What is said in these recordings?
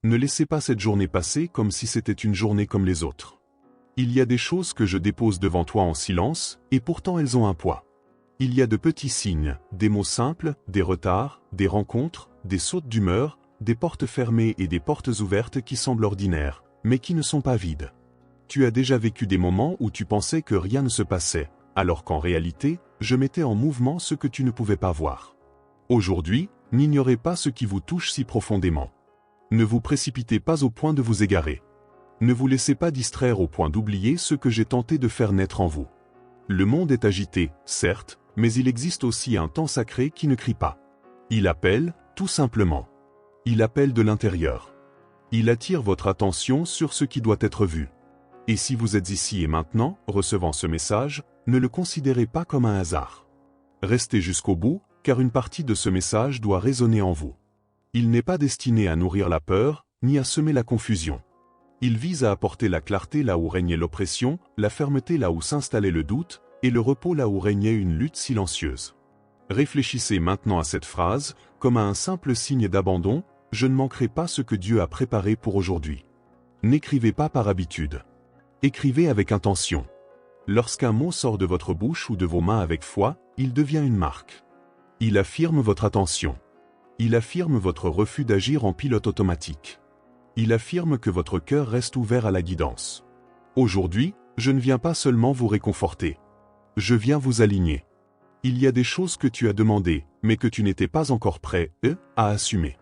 Ne laissez pas cette journée passer comme si c'était une journée comme les autres. Il y a des choses que je dépose devant toi en silence, et pourtant elles ont un poids. Il y a de petits signes, des mots simples, des retards, des rencontres, des sautes d'humeur, des portes fermées et des portes ouvertes qui semblent ordinaires, mais qui ne sont pas vides. Tu as déjà vécu des moments où tu pensais que rien ne se passait, alors qu'en réalité, je mettais en mouvement ce que tu ne pouvais pas voir. Aujourd'hui, n'ignorez pas ce qui vous touche si profondément. Ne vous précipitez pas au point de vous égarer. Ne vous laissez pas distraire au point d'oublier ce que j'ai tenté de faire naître en vous. Le monde est agité, certes, mais il existe aussi un temps sacré qui ne crie pas. Il appelle, tout simplement. Il appelle de l'intérieur. Il attire votre attention sur ce qui doit être vu. Et si vous êtes ici et maintenant, recevant ce message, ne le considérez pas comme un hasard. Restez jusqu'au bout, car une partie de ce message doit résonner en vous. Il n'est pas destiné à nourrir la peur, ni à semer la confusion. Il vise à apporter la clarté là où régnait l'oppression, la fermeté là où s'installait le doute, et le repos là où régnait une lutte silencieuse. Réfléchissez maintenant à cette phrase, comme à un simple signe d'abandon, « Je ne manquerai pas ce que Dieu a préparé pour aujourd'hui ». N'écrivez pas par habitude. Écrivez avec intention. Lorsqu'un mot sort de votre bouche ou de vos mains avec foi, il devient une marque. Il affirme votre attention. Il affirme votre refus d'agir en pilote automatique. Il affirme que votre cœur reste ouvert à la guidance. Aujourd'hui, je ne viens pas seulement vous réconforter. Je viens vous aligner. Il y a des choses que tu as demandées, mais que tu n'étais pas encore prêt, à assumer.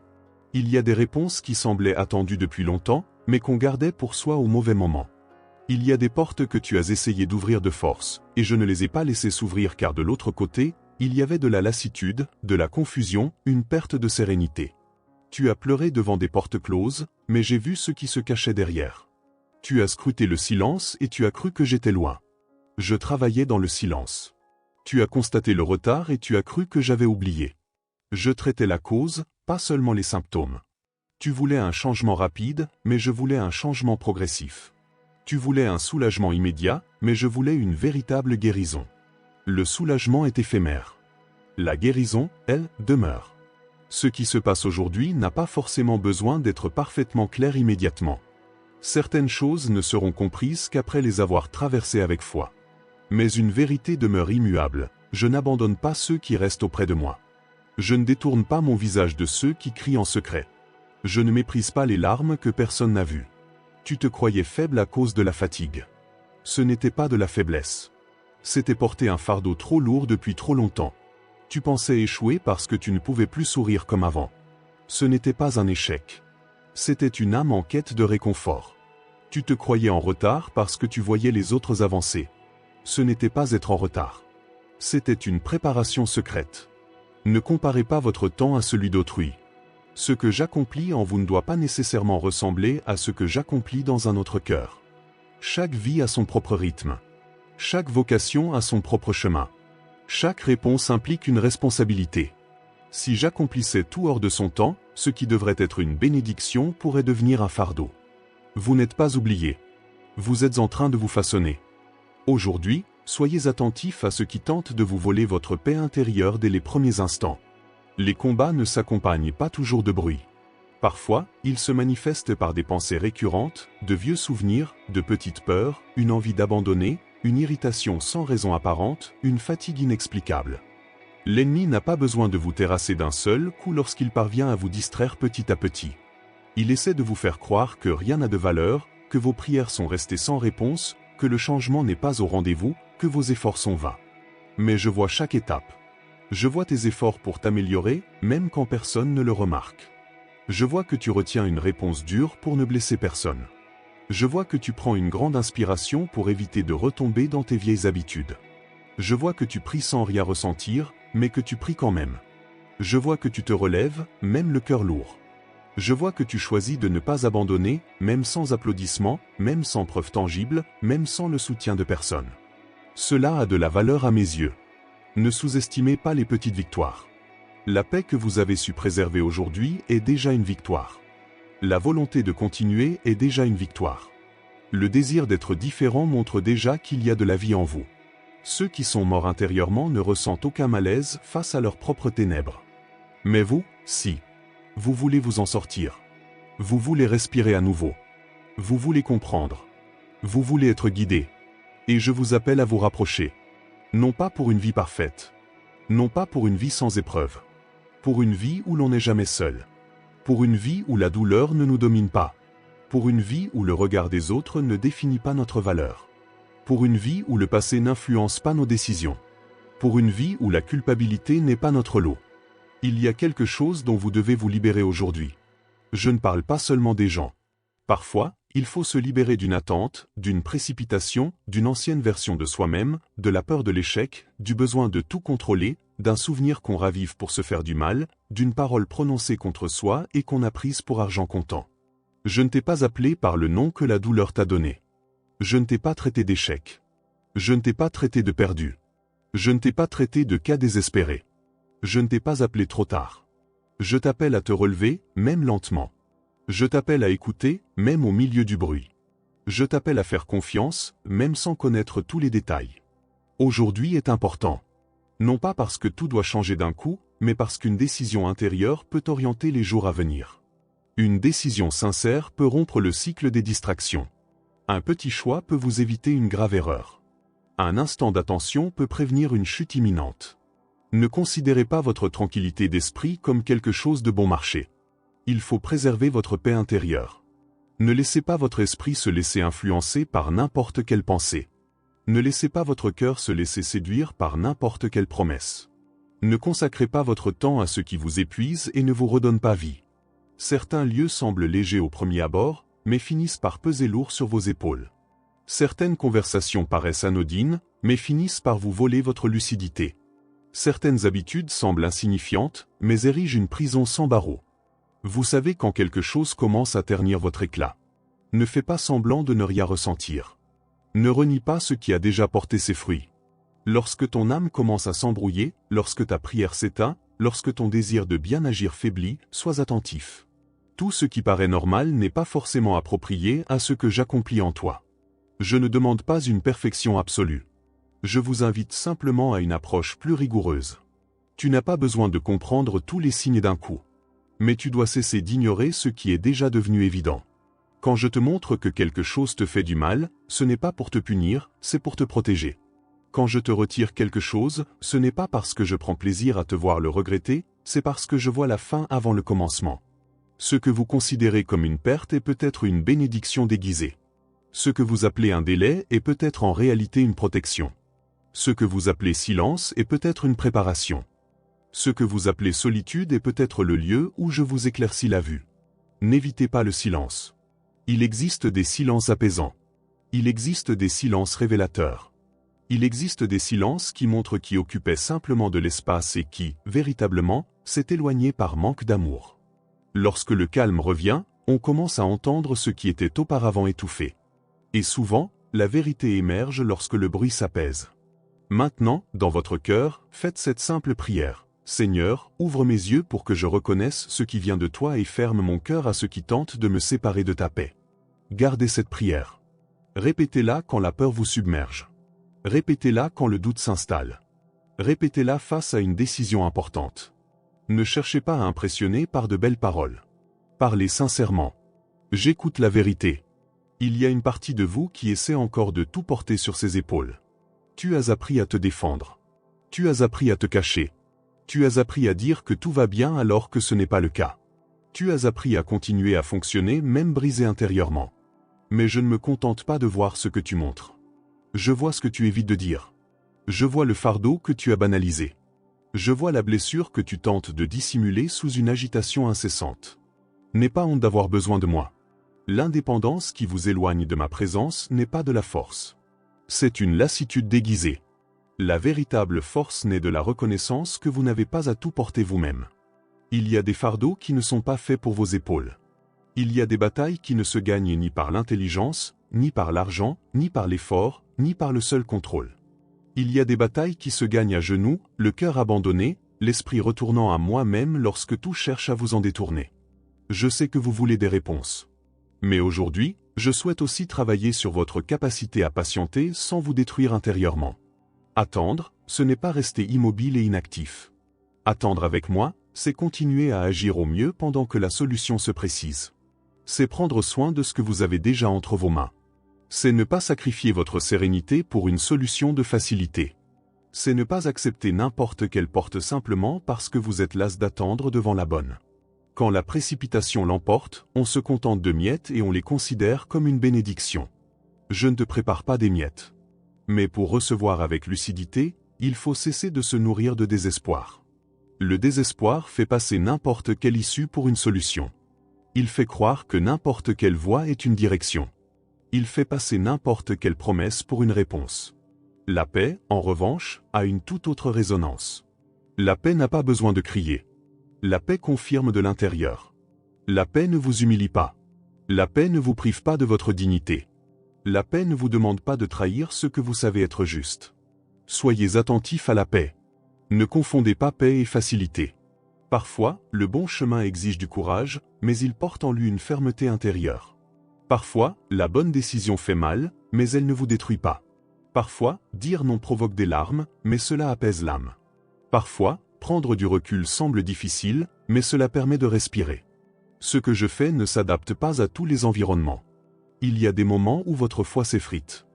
Il y a des réponses qui semblaient attendues depuis longtemps, mais qu'on gardait pour soi au mauvais moment. Il y a des portes que tu as essayé d'ouvrir de force, et je ne les ai pas laissées s'ouvrir car de l'autre côté, il y avait de la lassitude, de la confusion, une perte de sérénité. Tu as pleuré devant des portes closes, mais j'ai vu ce qui se cachait derrière. Tu as scruté le silence et tu as cru que j'étais loin. Je travaillais dans le silence. Tu as constaté le retard et tu as cru que j'avais oublié. Je traitais la cause, pas seulement les symptômes. Tu voulais un changement rapide, mais je voulais un changement progressif. Tu voulais un soulagement immédiat, mais je voulais une véritable guérison. Le soulagement est éphémère. La guérison, elle, demeure. Ce qui se passe aujourd'hui n'a pas forcément besoin d'être parfaitement clair immédiatement. Certaines choses ne seront comprises qu'après les avoir traversées avec foi. Mais une vérité demeure immuable, je n'abandonne pas ceux qui restent auprès de moi. Je ne détourne pas mon visage de ceux qui crient en secret. Je ne méprise pas les larmes que personne n'a vues. Tu te croyais faible à cause de la fatigue. Ce n'était pas de la faiblesse. C'était porter un fardeau trop lourd depuis trop longtemps. Tu pensais échouer parce que tu ne pouvais plus sourire comme avant. Ce n'était pas un échec. C'était une âme en quête de réconfort. Tu te croyais en retard parce que tu voyais les autres avancer. Ce n'était pas être en retard. C'était une préparation secrète. Ne comparez pas votre temps à celui d'autrui. Ce que j'accomplis en vous ne doit pas nécessairement ressembler à ce que j'accomplis dans un autre cœur. Chaque vie a son propre rythme. Chaque vocation a son propre chemin. Chaque réponse implique une responsabilité. Si j'accomplissais tout hors de son temps, ce qui devrait être une bénédiction pourrait devenir un fardeau. Vous n'êtes pas oublié. Vous êtes en train de vous façonner. Aujourd'hui, soyez attentifs à ce qui tente de vous voler votre paix intérieure dès les premiers instants. Les combats ne s'accompagnent pas toujours de bruit. Parfois, ils se manifestent par des pensées récurrentes, de vieux souvenirs, de petites peurs, une envie d'abandonner, une irritation sans raison apparente, une fatigue inexplicable. L'ennemi n'a pas besoin de vous terrasser d'un seul coup lorsqu'il parvient à vous distraire petit à petit. Il essaie de vous faire croire que rien n'a de valeur, que vos prières sont restées sans réponse, que le changement n'est pas au rendez-vous, que vos efforts sont vains. Mais je vois chaque étape. Je vois tes efforts pour t'améliorer, même quand personne ne le remarque. Je vois que tu retiens une réponse dure pour ne blesser personne. Je vois que tu prends une grande inspiration pour éviter de retomber dans tes vieilles habitudes. Je vois que tu pries sans rien ressentir, mais que tu pries quand même. Je vois que tu te relèves, même le cœur lourd. Je vois que tu choisis de ne pas abandonner, même sans applaudissements, même sans preuve tangible, même sans le soutien de personne. Cela a de la valeur à mes yeux. Ne sous-estimez pas les petites victoires. La paix que vous avez su préserver aujourd'hui est déjà une victoire. La volonté de continuer est déjà une victoire. Le désir d'être différent montre déjà qu'il y a de la vie en vous. Ceux qui sont morts intérieurement ne ressentent aucun malaise face à leurs propres ténèbres. Mais vous, si. Vous voulez vous en sortir. Vous voulez respirer à nouveau. Vous voulez comprendre. Vous voulez être guidé. Et je vous appelle à vous rapprocher. Non pas pour une vie parfaite. Non pas pour une vie sans épreuve. Pour une vie où l'on n'est jamais seul. Pour une vie où la douleur ne nous domine pas. Pour une vie où le regard des autres ne définit pas notre valeur. Pour une vie où le passé n'influence pas nos décisions. Pour une vie où la culpabilité n'est pas notre lot. Il y a quelque chose dont vous devez vous libérer aujourd'hui. Je ne parle pas seulement des gens. Parfois, il faut se libérer d'une attente, d'une précipitation, d'une ancienne version de soi-même, de la peur de l'échec, du besoin de tout contrôler, d'un souvenir qu'on ravive pour se faire du mal, d'une parole prononcée contre soi et qu'on a prise pour argent comptant. Je ne t'ai pas appelé par le nom que la douleur t'a donné. Je ne t'ai pas traité d'échec. Je ne t'ai pas traité de perdu. Je ne t'ai pas traité de cas désespéré. Je ne t'ai pas appelé trop tard. Je t'appelle à te relever, même lentement. Je t'appelle à écouter, même au milieu du bruit. Je t'appelle à faire confiance, même sans connaître tous les détails. Aujourd'hui est important. Non pas parce que tout doit changer d'un coup, mais parce qu'une décision intérieure peut orienter les jours à venir. Une décision sincère peut rompre le cycle des distractions. Un petit choix peut vous éviter une grave erreur. Un instant d'attention peut prévenir une chute imminente. Ne considérez pas votre tranquillité d'esprit comme quelque chose de bon marché. Il faut préserver votre paix intérieure. Ne laissez pas votre esprit se laisser influencer par n'importe quelle pensée. Ne laissez pas votre cœur se laisser séduire par n'importe quelle promesse. Ne consacrez pas votre temps à ce qui vous épuise et ne vous redonne pas vie. Certains lieux semblent légers au premier abord, mais finissent par peser lourd sur vos épaules. Certaines conversations paraissent anodines, mais finissent par vous voler votre lucidité. Certaines habitudes semblent insignifiantes, mais érigent une prison sans barreaux. Vous savez quand quelque chose commence à ternir votre éclat. Ne fais pas semblant de ne rien ressentir. Ne renie pas ce qui a déjà porté ses fruits. Lorsque ton âme commence à s'embrouiller, lorsque ta prière s'éteint, lorsque ton désir de bien agir faiblit, sois attentif. Tout ce qui paraît normal n'est pas forcément approprié à ce que j'accomplis en toi. Je ne demande pas une perfection absolue. Je vous invite simplement à une approche plus rigoureuse. Tu n'as pas besoin de comprendre tous les signes d'un coup. Mais tu dois cesser d'ignorer ce qui est déjà devenu évident. Quand je te montre que quelque chose te fait du mal, ce n'est pas pour te punir, c'est pour te protéger. Quand je te retire quelque chose, ce n'est pas parce que je prends plaisir à te voir le regretter, c'est parce que je vois la fin avant le commencement. Ce que vous considérez comme une perte est peut-être une bénédiction déguisée. Ce que vous appelez un délai est peut-être en réalité une protection. Ce que vous appelez silence est peut-être une préparation. Ce que vous appelez solitude est peut-être le lieu où je vous éclaircis la vue. N'évitez pas le silence. Il existe des silences apaisants. Il existe des silences révélateurs. Il existe des silences qui montrent qui occupait simplement de l'espace et qui, véritablement, s'est éloigné par manque d'amour. Lorsque le calme revient, on commence à entendre ce qui était auparavant étouffé. Et souvent, la vérité émerge lorsque le bruit s'apaise. Maintenant, dans votre cœur, faites cette simple prière. Seigneur, ouvre mes yeux pour que je reconnaisse ce qui vient de toi et ferme mon cœur à ce qui tente de me séparer de ta paix. Gardez cette prière. Répétez-la quand la peur vous submerge. Répétez-la quand le doute s'installe. Répétez-la face à une décision importante. Ne cherchez pas à impressionner par de belles paroles. Parlez sincèrement. J'écoute la vérité. Il y a une partie de vous qui essaie encore de tout porter sur ses épaules. Tu as appris à te défendre. Tu as appris à te cacher. Tu as appris à dire que tout va bien alors que ce n'est pas le cas. Tu as appris à continuer à fonctionner même brisé intérieurement. Mais je ne me contente pas de voir ce que tu montres. Je vois ce que tu évites de dire. Je vois le fardeau que tu as banalisé. Je vois la blessure que tu tentes de dissimuler sous une agitation incessante. N'aie pas honte d'avoir besoin de moi. L'indépendance qui vous éloigne de ma présence n'est pas de la force. C'est une lassitude déguisée. La véritable force naît de la reconnaissance que vous n'avez pas à tout porter vous-même. Il y a des fardeaux qui ne sont pas faits pour vos épaules. Il y a des batailles qui ne se gagnent ni par l'intelligence, ni par l'argent, ni par l'effort, ni par le seul contrôle. Il y a des batailles qui se gagnent à genoux, le cœur abandonné, l'esprit retournant à moi-même lorsque tout cherche à vous en détourner. Je sais que vous voulez des réponses. Mais aujourd'hui, je souhaite aussi travailler sur votre capacité à patienter sans vous détruire intérieurement. Attendre, ce n'est pas rester immobile et inactif. Attendre avec moi, c'est continuer à agir au mieux pendant que la solution se précise. C'est prendre soin de ce que vous avez déjà entre vos mains. C'est ne pas sacrifier votre sérénité pour une solution de facilité. C'est ne pas accepter n'importe quelle porte simplement parce que vous êtes las d'attendre devant la bonne. Quand la précipitation l'emporte, on se contente de miettes et on les considère comme une bénédiction. Je ne te prépare pas des miettes. Mais pour recevoir avec lucidité, il faut cesser de se nourrir de désespoir. Le désespoir fait passer n'importe quelle issue pour une solution. Il fait croire que n'importe quelle voie est une direction. Il fait passer n'importe quelle promesse pour une réponse. La paix, en revanche, a une toute autre résonance. La paix n'a pas besoin de crier. La paix confirme de l'intérieur. La paix ne vous humilie pas. La paix ne vous prive pas de votre dignité. La paix ne vous demande pas de trahir ce que vous savez être juste. Soyez attentifs à la paix. Ne confondez pas paix et facilité. Parfois, le bon chemin exige du courage, mais il porte en lui une fermeté intérieure. Parfois, la bonne décision fait mal, mais elle ne vous détruit pas. Parfois, dire non provoque des larmes, mais cela apaise l'âme. Parfois, prendre du recul semble difficile, mais cela permet de respirer. Ce que je fais ne s'adapte pas à tous les environnements. Il y a des moments où votre foi s'effrite.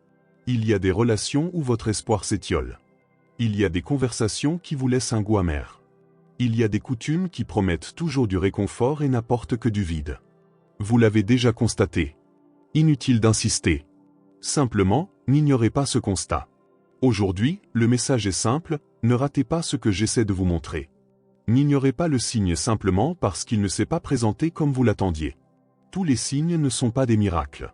Il y a des relations où votre espoir s'étiole. Il y a des conversations qui vous laissent un goût amer. Il y a des coutumes qui promettent toujours du réconfort et n'apportent que du vide. Vous l'avez déjà constaté. Inutile d'insister. Simplement, n'ignorez pas ce constat. Aujourd'hui, le message est simple, ne ratez pas ce que j'essaie de vous montrer. N'ignorez pas le signe simplement parce qu'il ne s'est pas présenté comme vous l'attendiez. Tous les signes ne sont pas des miracles.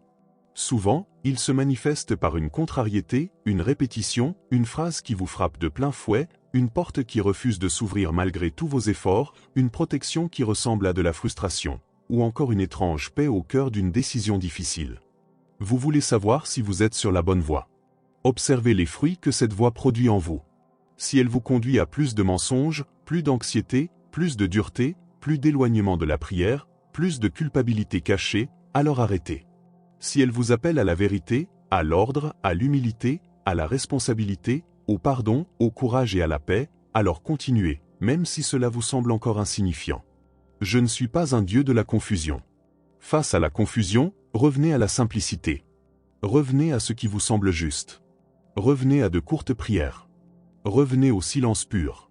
Souvent, ils se manifestent par une contrariété, une répétition, une phrase qui vous frappe de plein fouet, une porte qui refuse de s'ouvrir malgré tous vos efforts, une protection qui ressemble à de la frustration, ou encore une étrange paix au cœur d'une décision difficile. Vous voulez savoir si vous êtes sur la bonne voie. Observez les fruits que cette voie produit en vous. Si elle vous conduit à plus de mensonges, plus d'anxiété, plus de dureté, plus d'éloignement de la prière, plus de culpabilité cachée, alors arrêtez. Si elle vous appelle à la vérité, à l'ordre, à l'humilité, à la responsabilité, au pardon, au courage et à la paix, alors continuez, même si cela vous semble encore insignifiant. Je ne suis pas un Dieu de la confusion. Face à la confusion, revenez à la simplicité. Revenez à ce qui vous semble juste. Revenez à de courtes prières. Revenez au silence pur.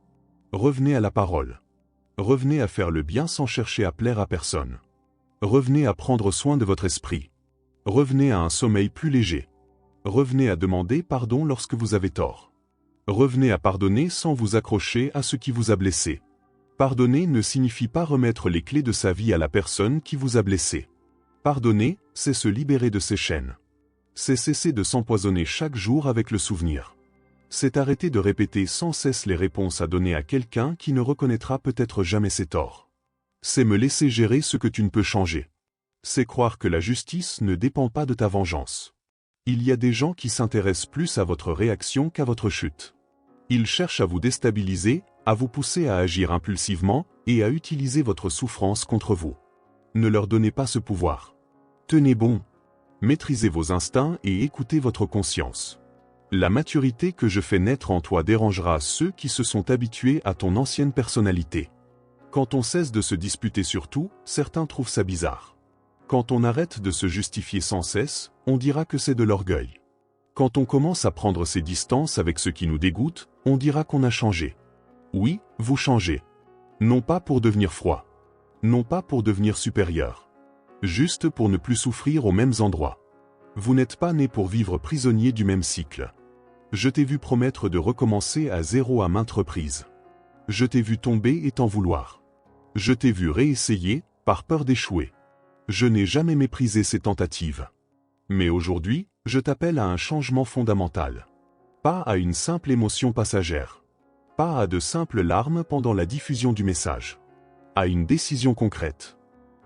Revenez à la parole. Revenez à faire le bien sans chercher à plaire à personne. Revenez à prendre soin de votre esprit. Revenez à un sommeil plus léger. Revenez à demander pardon lorsque vous avez tort. Revenez à pardonner sans vous accrocher à ce qui vous a blessé. Pardonner ne signifie pas remettre les clés de sa vie à la personne qui vous a blessé. Pardonner, c'est se libérer de ses chaînes. C'est cesser de s'empoisonner chaque jour avec le souvenir. C'est arrêter de répéter sans cesse les réponses à donner à quelqu'un qui ne reconnaîtra peut-être jamais ses torts. C'est me laisser gérer ce que tu ne peux changer. C'est croire que la justice ne dépend pas de ta vengeance. Il y a des gens qui s'intéressent plus à votre réaction qu'à votre chute. Ils cherchent à vous déstabiliser, à vous pousser à agir impulsivement et à utiliser votre souffrance contre vous. Ne leur donnez pas ce pouvoir. Tenez bon. Maîtrisez vos instincts et écoutez votre conscience. La maturité que je fais naître en toi dérangera ceux qui se sont habitués à ton ancienne personnalité. Quand on cesse de se disputer sur tout, certains trouvent ça bizarre. Quand on arrête de se justifier sans cesse, on dira que c'est de l'orgueil. Quand on commence à prendre ses distances avec ce qui nous dégoûte, on dira qu'on a changé. Oui, vous changez. Non pas pour devenir froid. Non pas pour devenir supérieur. Juste pour ne plus souffrir aux mêmes endroits. Vous n'êtes pas né pour vivre prisonnier du même cycle. Je t'ai vu promettre de recommencer à zéro à maintes reprises. Je t'ai vu tomber et t'en vouloir. Je t'ai vu réessayer, par peur d'échouer. Je n'ai jamais méprisé ces tentatives. Mais aujourd'hui, je t'appelle à un changement fondamental. Pas à une simple émotion passagère. Pas à de simples larmes pendant la diffusion du message. À une décision concrète.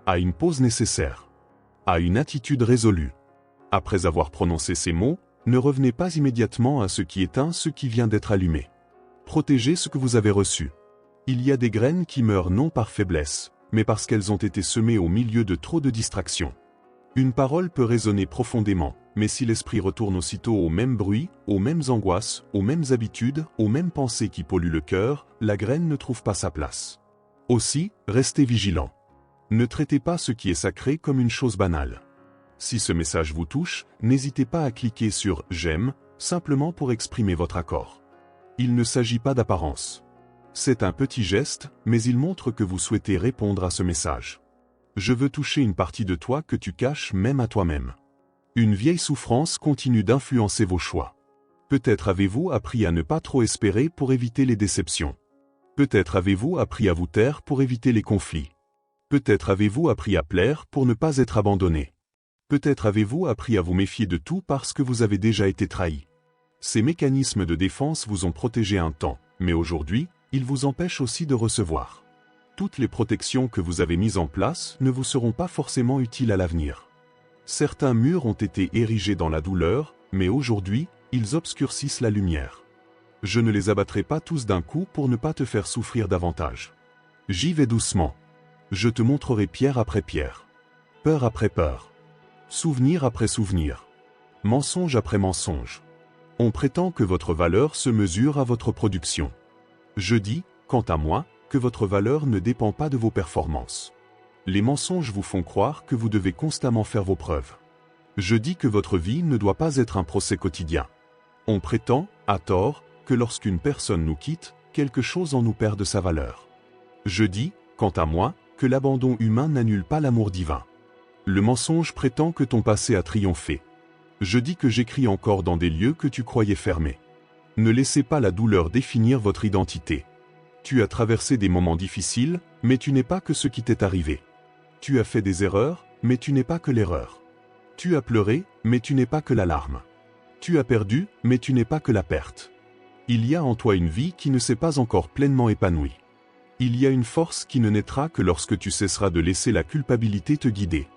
À une pause nécessaire. À une attitude résolue. Après avoir prononcé ces mots, ne revenez pas immédiatement à ce qui éteint ce qui vient d'être allumé. Protégez ce que vous avez reçu. Il y a des graines qui meurent non par faiblesse, mais parce qu'elles ont été semées au milieu de trop de distractions. Une parole peut résonner profondément, mais si l'esprit retourne aussitôt aux mêmes bruits, aux mêmes angoisses, aux mêmes habitudes, aux mêmes pensées qui polluent le cœur, la graine ne trouve pas sa place. Aussi, restez vigilants. Ne traitez pas ce qui est sacré comme une chose banale. Si ce message vous touche, n'hésitez pas à cliquer sur « J'aime » simplement pour exprimer votre accord. Il ne s'agit pas d'apparence. C'est un petit geste, mais il montre que vous souhaitez répondre à ce message. Je veux toucher une partie de toi que tu caches même à toi-même. Une vieille souffrance continue d'influencer vos choix. Peut-être avez-vous appris à ne pas trop espérer pour éviter les déceptions. Peut-être avez-vous appris à vous taire pour éviter les conflits. Peut-être avez-vous appris à plaire pour ne pas être abandonné. Peut-être avez-vous appris à vous méfier de tout parce que vous avez déjà été trahi. Ces mécanismes de défense vous ont protégé un temps, mais aujourd'hui, ils vous empêchent aussi de recevoir. Toutes les protections que vous avez mises en place ne vous seront pas forcément utiles à l'avenir. Certains murs ont été érigés dans la douleur, mais aujourd'hui, ils obscurcissent la lumière. Je ne les abattrai pas tous d'un coup pour ne pas te faire souffrir davantage. J'y vais doucement. Je te montrerai pierre après pierre. Peur après peur. Souvenir après souvenir. Mensonge après mensonge. On prétend que votre valeur se mesure à votre production. Je dis, quant à moi, que votre valeur ne dépend pas de vos performances. Les mensonges vous font croire que vous devez constamment faire vos preuves. Je dis que votre vie ne doit pas être un procès quotidien. On prétend, à tort, que lorsqu'une personne nous quitte, quelque chose en nous perd de sa valeur. Je dis, quant à moi, que l'abandon humain n'annule pas l'amour divin. Le mensonge prétend que ton passé a triomphé. Je dis que j'écris encore dans des lieux que tu croyais fermés. Ne laissez pas la douleur définir votre identité. Tu as traversé des moments difficiles, mais tu n'es pas que ce qui t'est arrivé. Tu as fait des erreurs, mais tu n'es pas que l'erreur. Tu as pleuré, mais tu n'es pas que la larme. Tu as perdu, mais tu n'es pas que la perte. Il y a en toi une vie qui ne s'est pas encore pleinement épanouie. Il y a une force qui ne naîtra que lorsque tu cesseras de laisser la culpabilité te guider.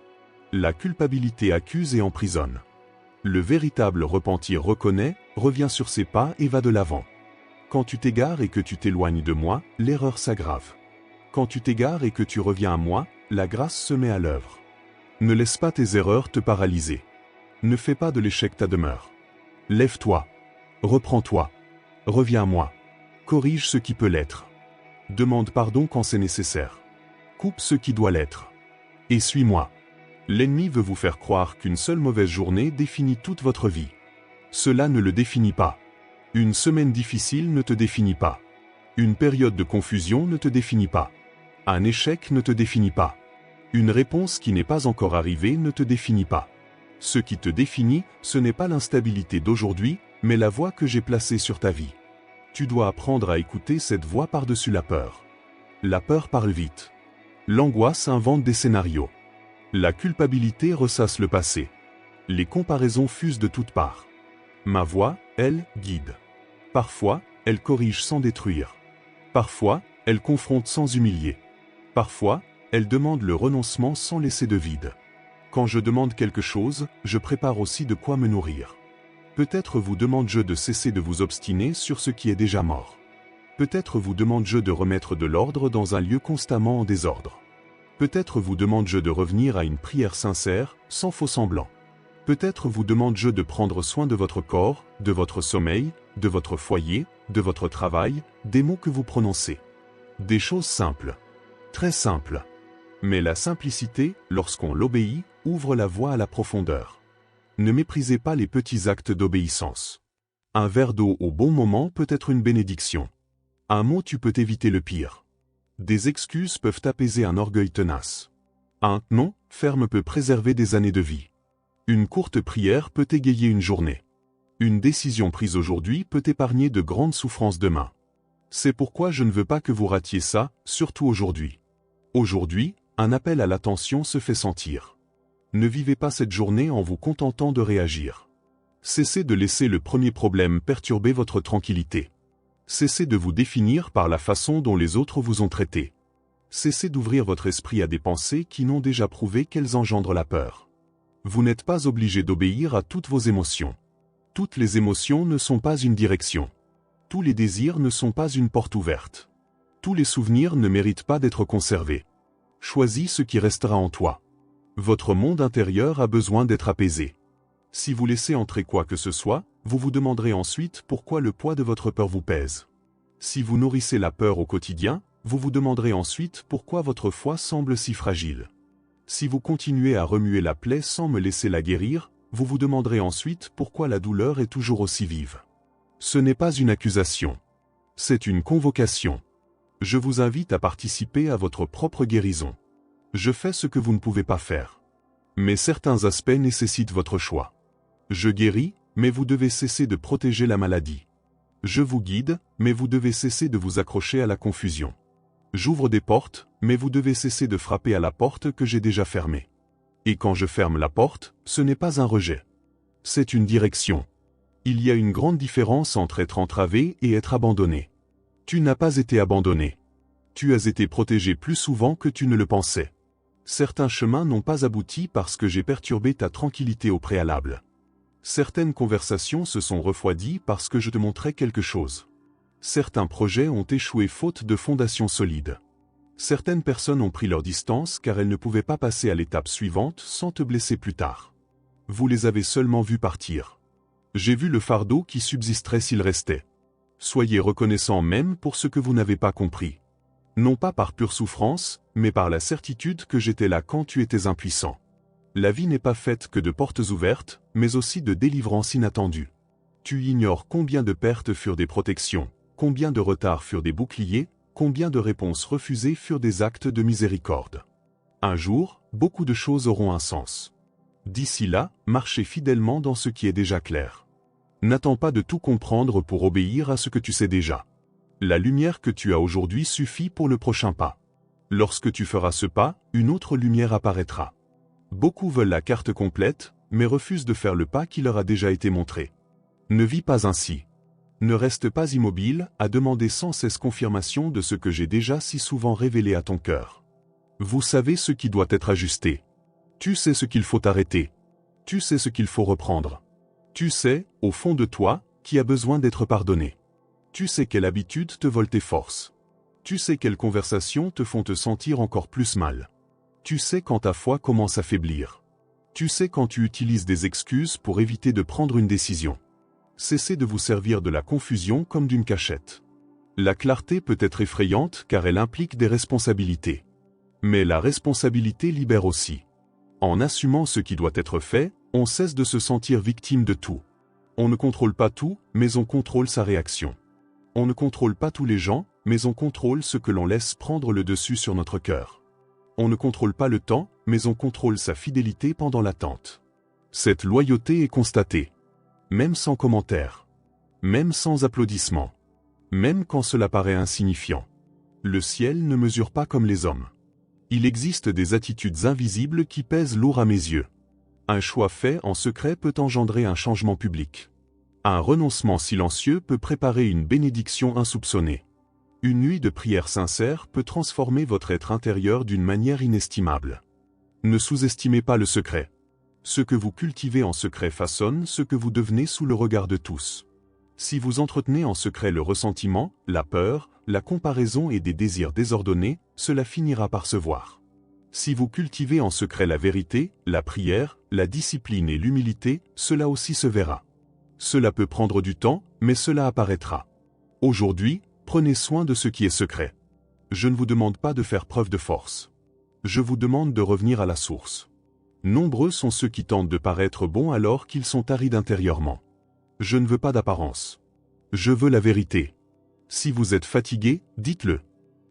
La culpabilité accuse et emprisonne. Le véritable repentir reconnaît, revient sur ses pas et va de l'avant. Quand tu t'égares et que tu t'éloignes de moi, l'erreur s'aggrave. Quand tu t'égares et que tu reviens à moi, la grâce se met à l'œuvre. Ne laisse pas tes erreurs te paralyser. Ne fais pas de l'échec ta demeure. Lève-toi. Reprends-toi. Reviens à moi. Corrige ce qui peut l'être. Demande pardon quand c'est nécessaire. Coupe ce qui doit l'être. Et suis-moi. L'ennemi veut vous faire croire qu'une seule mauvaise journée définit toute votre vie. Cela ne le définit pas. Une semaine difficile ne te définit pas. Une période de confusion ne te définit pas. Un échec ne te définit pas. Une réponse qui n'est pas encore arrivée ne te définit pas. Ce qui te définit, ce n'est pas l'instabilité d'aujourd'hui, mais la voix que j'ai placée sur ta vie. Tu dois apprendre à écouter cette voix par-dessus la peur. La peur parle vite. L'angoisse invente des scénarios. La culpabilité ressasse le passé. Les comparaisons fusent de toutes parts. Ma voix, elle, guide. Parfois, elle corrige sans détruire. Parfois, elle confronte sans humilier. Parfois, elle demande le renoncement sans laisser de vide. Quand je demande quelque chose, je prépare aussi de quoi me nourrir. Peut-être vous demande-je de cesser de vous obstiner sur ce qui est déjà mort. Peut-être vous demande-je de remettre de l'ordre dans un lieu constamment en désordre. Peut-être vous demande-je de revenir à une prière sincère, sans faux semblant. Peut-être vous demande-je de prendre soin de votre corps, de votre sommeil, de votre foyer, de votre travail, des mots que vous prononcez. Des choses simples. Très simples. Mais la simplicité, lorsqu'on l'obéit, ouvre la voie à la profondeur. Ne méprisez pas les petits actes d'obéissance. Un verre d'eau au bon moment peut être une bénédiction. Un mot tu peux éviter le pire. Des excuses peuvent apaiser un orgueil tenace. Un « non » ferme peut préserver des années de vie. Une courte prière peut égayer une journée. Une décision prise aujourd'hui peut épargner de grandes souffrances demain. C'est pourquoi je ne veux pas que vous ratiez ça, surtout aujourd'hui. Aujourd'hui, un appel à l'attention se fait sentir. Ne vivez pas cette journée en vous contentant de réagir. Cessez de laisser le premier problème perturber votre tranquillité. Cessez de vous définir par la façon dont les autres vous ont traité. Cessez d'ouvrir votre esprit à des pensées qui n'ont déjà prouvé qu'elles engendrent la peur. Vous n'êtes pas obligé d'obéir à toutes vos émotions. Toutes les émotions ne sont pas une direction. Tous les désirs ne sont pas une porte ouverte. Tous les souvenirs ne méritent pas d'être conservés. Choisis ce qui restera en toi. Votre monde intérieur a besoin d'être apaisé. Si vous laissez entrer quoi que ce soit, vous vous demanderez ensuite pourquoi le poids de votre peur vous pèse. Si vous nourrissez la peur au quotidien, vous vous demanderez ensuite pourquoi votre foi semble si fragile. Si vous continuez à remuer la plaie sans me laisser la guérir, vous vous demanderez ensuite pourquoi la douleur est toujours aussi vive. Ce n'est pas une accusation. C'est une convocation. Je vous invite à participer à votre propre guérison. Je fais ce que vous ne pouvez pas faire. Mais certains aspects nécessitent votre choix. Je guéris, mais vous devez cesser de protéger la maladie. Je vous guide, mais vous devez cesser de vous accrocher à la confusion. J'ouvre des portes, mais vous devez cesser de frapper à la porte que j'ai déjà fermée. Et quand je ferme la porte, ce n'est pas un rejet. C'est une direction. Il y a une grande différence entre être entravé et être abandonné. Tu n'as pas été abandonné. Tu as été protégé plus souvent que tu ne le pensais. Certains chemins n'ont pas abouti parce que j'ai perturbé ta tranquillité au préalable. Certaines conversations se sont refroidies parce que je te montrais quelque chose. Certains projets ont échoué faute de fondations solides. Certaines personnes ont pris leur distance car elles ne pouvaient pas passer à l'étape suivante sans te blesser plus tard. Vous les avez seulement vus partir. J'ai vu le fardeau qui subsisterait s'il restait. Soyez reconnaissants même pour ce que vous n'avez pas compris. Non pas par pure souffrance, mais par la certitude que j'étais là quand tu étais impuissant. La vie n'est pas faite que de portes ouvertes, mais aussi de délivrances inattendues. Tu ignores combien de pertes furent des protections, combien de retards furent des boucliers, combien de réponses refusées furent des actes de miséricorde. Un jour, beaucoup de choses auront un sens. D'ici là, marchez fidèlement dans ce qui est déjà clair. N'attends pas de tout comprendre pour obéir à ce que tu sais déjà. La lumière que tu as aujourd'hui suffit pour le prochain pas. Lorsque tu feras ce pas, une autre lumière apparaîtra. Beaucoup veulent la carte complète, mais refusent de faire le pas qui leur a déjà été montré. Ne vis pas ainsi. Ne reste pas immobile à demander sans cesse confirmation de ce que j'ai déjà si souvent révélé à ton cœur. Vous savez ce qui doit être ajusté. Tu sais ce qu'il faut arrêter. Tu sais ce qu'il faut reprendre. Tu sais, au fond de toi, qui a besoin d'être pardonné. Tu sais quelle habitude te vole tes forces. Tu sais quelles conversations te font te sentir encore plus mal. Tu sais quand ta foi commence à faiblir. Tu sais quand tu utilises des excuses pour éviter de prendre une décision. Cessez de vous servir de la confusion comme d'une cachette. La clarté peut être effrayante car elle implique des responsabilités. Mais la responsabilité libère aussi. En assumant ce qui doit être fait, on cesse de se sentir victime de tout. On ne contrôle pas tout, mais on contrôle sa réaction. On ne contrôle pas tous les gens, mais on contrôle ce que l'on laisse prendre le dessus sur notre cœur. On ne contrôle pas le temps, mais on contrôle sa fidélité pendant l'attente. Cette loyauté est constatée. Même sans commentaire. Même sans applaudissements. Même quand cela paraît insignifiant. Le ciel ne mesure pas comme les hommes. Il existe des attitudes invisibles qui pèsent lourd à mes yeux. Un choix fait en secret peut engendrer un changement public. Un renoncement silencieux peut préparer une bénédiction insoupçonnée. Une nuit de prière sincère peut transformer votre être intérieur d'une manière inestimable. Ne sous-estimez pas le secret. Ce que vous cultivez en secret façonne ce que vous devenez sous le regard de tous. Si vous entretenez en secret le ressentiment, la peur, la comparaison et des désirs désordonnés, cela finira par se voir. Si vous cultivez en secret la vérité, la prière, la discipline et l'humilité, cela aussi se verra. Cela peut prendre du temps, mais cela apparaîtra. Aujourd'hui, prenez soin de ce qui est secret. Je ne vous demande pas de faire preuve de force. Je vous demande de revenir à la source. Nombreux sont ceux qui tentent de paraître bons alors qu'ils sont arides intérieurement. Je ne veux pas d'apparence. Je veux la vérité. Si vous êtes fatigué, dites-le.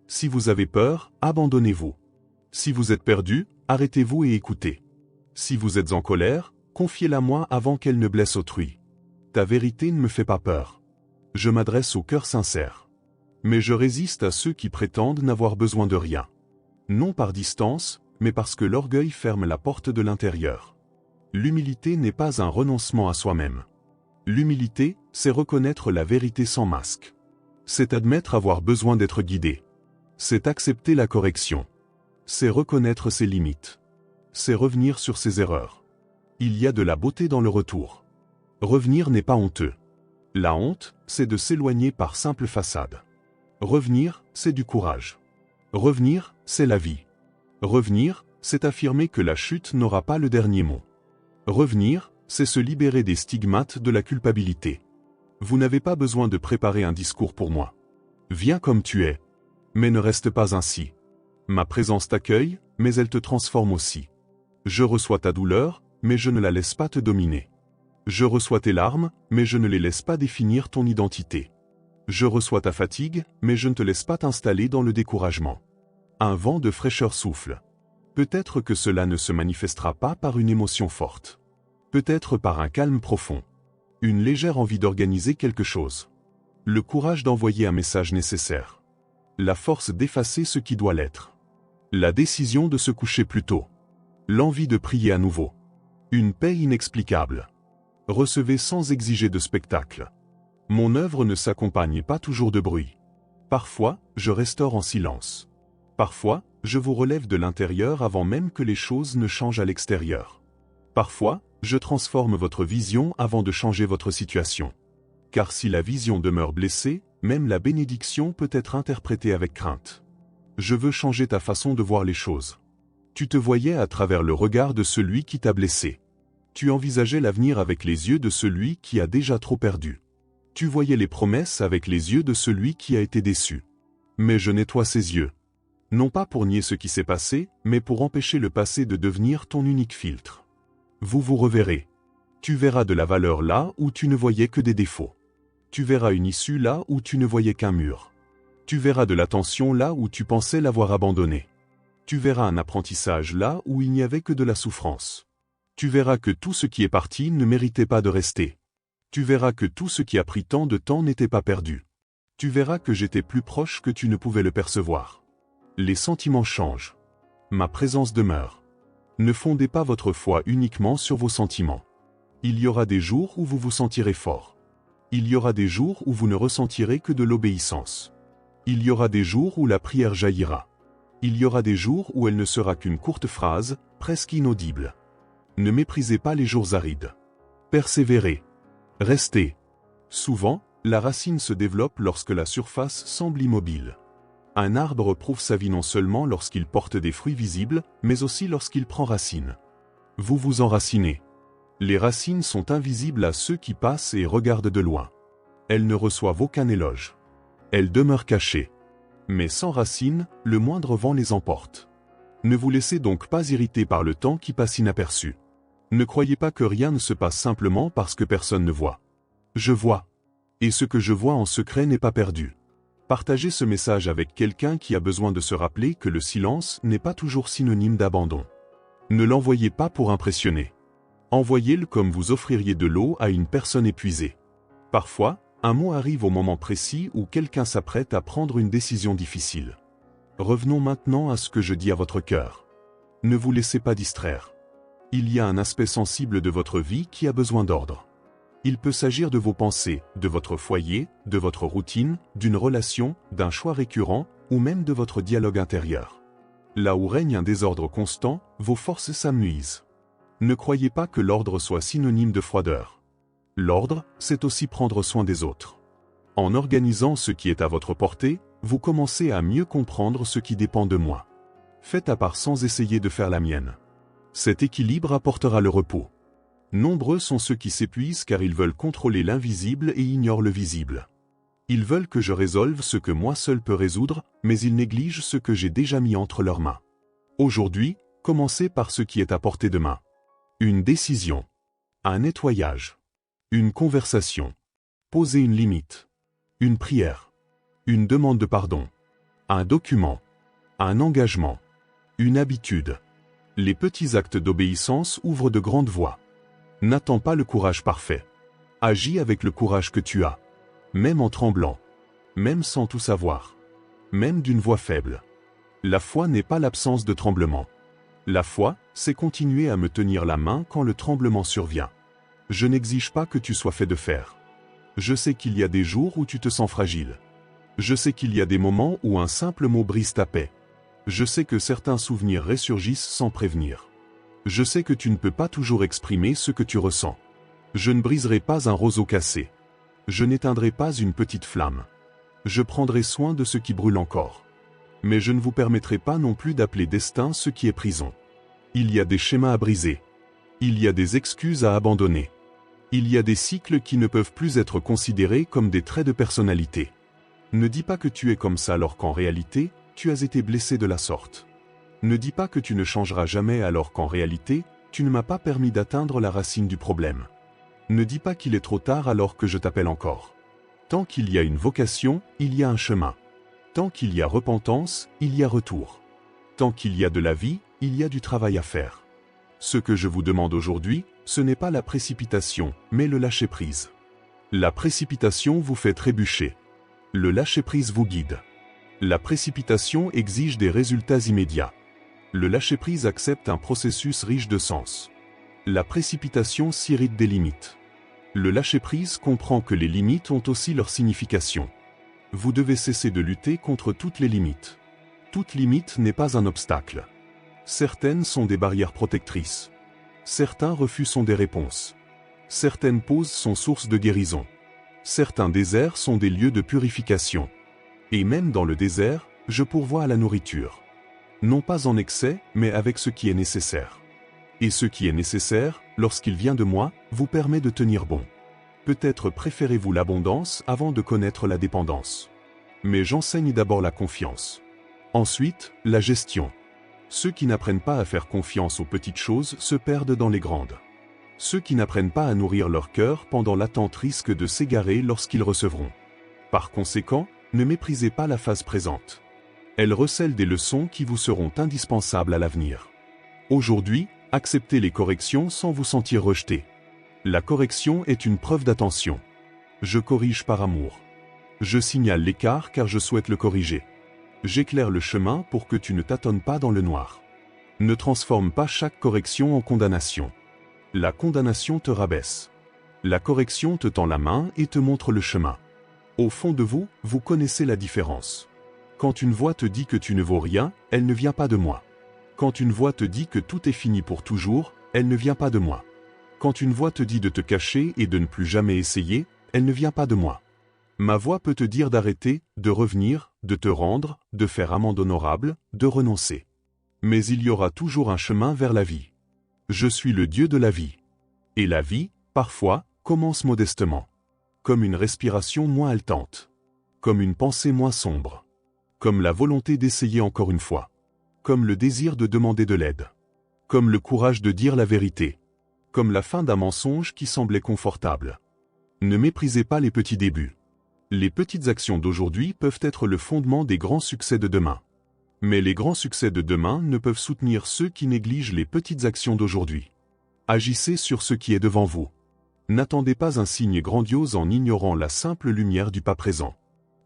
Si vous avez peur, abandonnez-vous. Si vous êtes perdu, arrêtez-vous et écoutez. Si vous êtes en colère, confiez-la moi avant qu'elle ne blesse autrui. Ta vérité ne me fait pas peur. Je m'adresse au cœur sincère. Mais je résiste à ceux qui prétendent n'avoir besoin de rien. Non par distance, mais parce que l'orgueil ferme la porte de l'intérieur. L'humilité n'est pas un renoncement à soi-même. L'humilité, c'est reconnaître la vérité sans masque. C'est admettre avoir besoin d'être guidé. C'est accepter la correction. C'est reconnaître ses limites. C'est revenir sur ses erreurs. Il y a de la beauté dans le retour. Revenir n'est pas honteux. La honte, c'est de s'éloigner par simple façade. Revenir, c'est du courage. Revenir, c'est la vie. Revenir, c'est affirmer que la chute n'aura pas le dernier mot. Revenir, c'est se libérer des stigmates de la culpabilité. Vous n'avez pas besoin de préparer un discours pour moi. Viens comme tu es. Mais ne reste pas ainsi. Ma présence t'accueille, mais elle te transforme aussi. Je reçois ta douleur, mais je ne la laisse pas te dominer. Je reçois tes larmes, mais je ne les laisse pas définir ton identité. Je reçois ta fatigue, mais je ne te laisse pas t'installer dans le découragement. Un vent de fraîcheur souffle. Peut-être que cela ne se manifestera pas par une émotion forte. Peut-être par un calme profond. Une légère envie d'organiser quelque chose. Le courage d'envoyer un message nécessaire. La force d'effacer ce qui doit l'être. La décision de se coucher plus tôt. L'envie de prier à nouveau. Une paix inexplicable. Recevez sans exiger de spectacle. Mon œuvre ne s'accompagne pas toujours de bruit. Parfois, je restaure en silence. Parfois, je vous relève de l'intérieur avant même que les choses ne changent à l'extérieur. Parfois, je transforme votre vision avant de changer votre situation. Car si la vision demeure blessée, même la bénédiction peut être interprétée avec crainte. Je veux changer ta façon de voir les choses. Tu te voyais à travers le regard de celui qui t'a blessé. Tu envisageais l'avenir avec les yeux de celui qui a déjà trop perdu. Tu voyais les promesses avec les yeux de celui qui a été déçu. Mais je nettoie ses yeux. Non pas pour nier ce qui s'est passé, mais pour empêcher le passé de devenir ton unique filtre. Vous vous reverrez. Tu verras de la valeur là où tu ne voyais que des défauts. Tu verras une issue là où tu ne voyais qu'un mur. Tu verras de l'attention là où tu pensais l'avoir abandonnée. Tu verras un apprentissage là où il n'y avait que de la souffrance. Tu verras que tout ce qui est parti ne méritait pas de rester. Tu verras que tout ce qui a pris tant de temps n'était pas perdu. Tu verras que j'étais plus proche que tu ne pouvais le percevoir. Les sentiments changent. Ma présence demeure. Ne fondez pas votre foi uniquement sur vos sentiments. Il y aura des jours où vous vous sentirez fort. Il y aura des jours où vous ne ressentirez que de l'obéissance. Il y aura des jours où la prière jaillira. Il y aura des jours où elle ne sera qu'une courte phrase, presque inaudible. Ne méprisez pas les jours arides. Persévérez. Restez. Souvent, la racine se développe lorsque la surface semble immobile. Un arbre prouve sa vie non seulement lorsqu'il porte des fruits visibles, mais aussi lorsqu'il prend racine. Vous vous enracinez. Les racines sont invisibles à ceux qui passent et regardent de loin. Elles ne reçoivent aucun éloge. Elles demeurent cachées. Mais sans racines, le moindre vent les emporte. Ne vous laissez donc pas irriter par le temps qui passe inaperçu. Ne croyez pas que rien ne se passe simplement parce que personne ne voit. Je vois. Et ce que je vois en secret n'est pas perdu. Partagez ce message avec quelqu'un qui a besoin de se rappeler que le silence n'est pas toujours synonyme d'abandon. Ne l'envoyez pas pour impressionner. Envoyez-le comme vous offririez de l'eau à une personne épuisée. Parfois, un mot arrive au moment précis où quelqu'un s'apprête à prendre une décision difficile. Revenons maintenant à ce que je dis à votre cœur. Ne vous laissez pas distraire. Il y a un aspect sensible de votre vie qui a besoin d'ordre. Il peut s'agir de vos pensées, de votre foyer, de votre routine, d'une relation, d'un choix récurrent, ou même de votre dialogue intérieur. Là où règne un désordre constant, vos forces s'amenuisent. Ne croyez pas que l'ordre soit synonyme de froideur. L'ordre, c'est aussi prendre soin des autres. En organisant ce qui est à votre portée, vous commencez à mieux comprendre ce qui dépend de moi. Faites à part sans essayer de faire la mienne. Cet équilibre apportera le repos. Nombreux sont ceux qui s'épuisent car ils veulent contrôler l'invisible et ignorent le visible. Ils veulent que je résolve ce que moi seul peux résoudre, mais ils négligent ce que j'ai déjà mis entre leurs mains. Aujourd'hui, commencez par ce qui est à portée de main. Une décision. Un nettoyage. Une conversation. Poser une limite. Une prière. Une demande de pardon. Un document. Un engagement. Une habitude. Les petits actes d'obéissance ouvrent de grandes voies. N'attends pas le courage parfait. Agis avec le courage que tu as. Même en tremblant. Même sans tout savoir. Même d'une voix faible. La foi n'est pas l'absence de tremblement. La foi, c'est continuer à me tenir la main quand le tremblement survient. Je n'exige pas que tu sois fait de fer. Je sais qu'il y a des jours où tu te sens fragile. Je sais qu'il y a des moments où un simple mot brise ta paix. Je sais que certains souvenirs ressurgissent sans prévenir. Je sais que tu ne peux pas toujours exprimer ce que tu ressens. Je ne briserai pas un roseau cassé. Je n'éteindrai pas une petite flamme. Je prendrai soin de ce qui brûle encore. Mais je ne vous permettrai pas non plus d'appeler destin ce qui est prison. Il y a des schémas à briser. Il y a des excuses à abandonner. Il y a des cycles qui ne peuvent plus être considérés comme des traits de personnalité. Ne dis pas que tu es comme ça alors qu'en réalité, tu as été blessé de la sorte. Ne dis pas que tu ne changeras jamais alors qu'en réalité, tu ne m'as pas permis d'atteindre la racine du problème. Ne dis pas qu'il est trop tard alors que je t'appelle encore. Tant qu'il y a une vocation, il y a un chemin. Tant qu'il y a repentance, il y a retour. Tant qu'il y a de la vie, il y a du travail à faire. Ce que je vous demande aujourd'hui, ce n'est pas la précipitation, mais le lâcher-prise. La précipitation vous fait trébucher. Le lâcher-prise vous guide. La précipitation exige des résultats immédiats. Le lâcher-prise accepte un processus riche de sens. La précipitation s'irrite des limites. Le lâcher-prise comprend que les limites ont aussi leur signification. Vous devez cesser de lutter contre toutes les limites. Toute limite n'est pas un obstacle. Certaines sont des barrières protectrices. Certains refus sont des réponses. Certaines pauses sont source de guérison. Certains déserts sont des lieux de purification. Et même dans le désert, je pourvois à la nourriture. Non pas en excès, mais avec ce qui est nécessaire. Et ce qui est nécessaire, lorsqu'il vient de moi, vous permet de tenir bon. Peut-être préférez-vous l'abondance avant de connaître la dépendance. Mais j'enseigne d'abord la confiance. Ensuite, la gestion. Ceux qui n'apprennent pas à faire confiance aux petites choses se perdent dans les grandes. Ceux qui n'apprennent pas à nourrir leur cœur pendant l'attente risquent de s'égarer lorsqu'ils recevront. Par conséquent, ne méprisez pas la phase présente. Elle recèle des leçons qui vous seront indispensables à l'avenir. Aujourd'hui, acceptez les corrections sans vous sentir rejeté. La correction est une preuve d'attention. Je corrige par amour. Je signale l'écart car je souhaite le corriger. J'éclaire le chemin pour que tu ne tâtonnes pas dans le noir. Ne transforme pas chaque correction en condamnation. La condamnation te rabaisse. La correction te tend la main et te montre le chemin. Au fond de vous, vous connaissez la différence. Quand une voix te dit que tu ne vaux rien, elle ne vient pas de moi. Quand une voix te dit que tout est fini pour toujours, elle ne vient pas de moi. Quand une voix te dit de te cacher et de ne plus jamais essayer, elle ne vient pas de moi. Ma voix peut te dire d'arrêter, de revenir, de te rendre, de faire amende honorable, de renoncer. Mais il y aura toujours un chemin vers la vie. Je suis le Dieu de la vie. Et la vie, parfois, commence modestement. Comme une respiration moins haletante. Comme une pensée moins sombre. Comme la volonté d'essayer encore une fois. Comme le désir de demander de l'aide. Comme le courage de dire la vérité. Comme la fin d'un mensonge qui semblait confortable. Ne méprisez pas les petits débuts. Les petites actions d'aujourd'hui peuvent être le fondement des grands succès de demain. Mais les grands succès de demain ne peuvent soutenir ceux qui négligent les petites actions d'aujourd'hui. Agissez sur ce qui est devant vous. N'attendez pas un signe grandiose en ignorant la simple lumière du pas présent.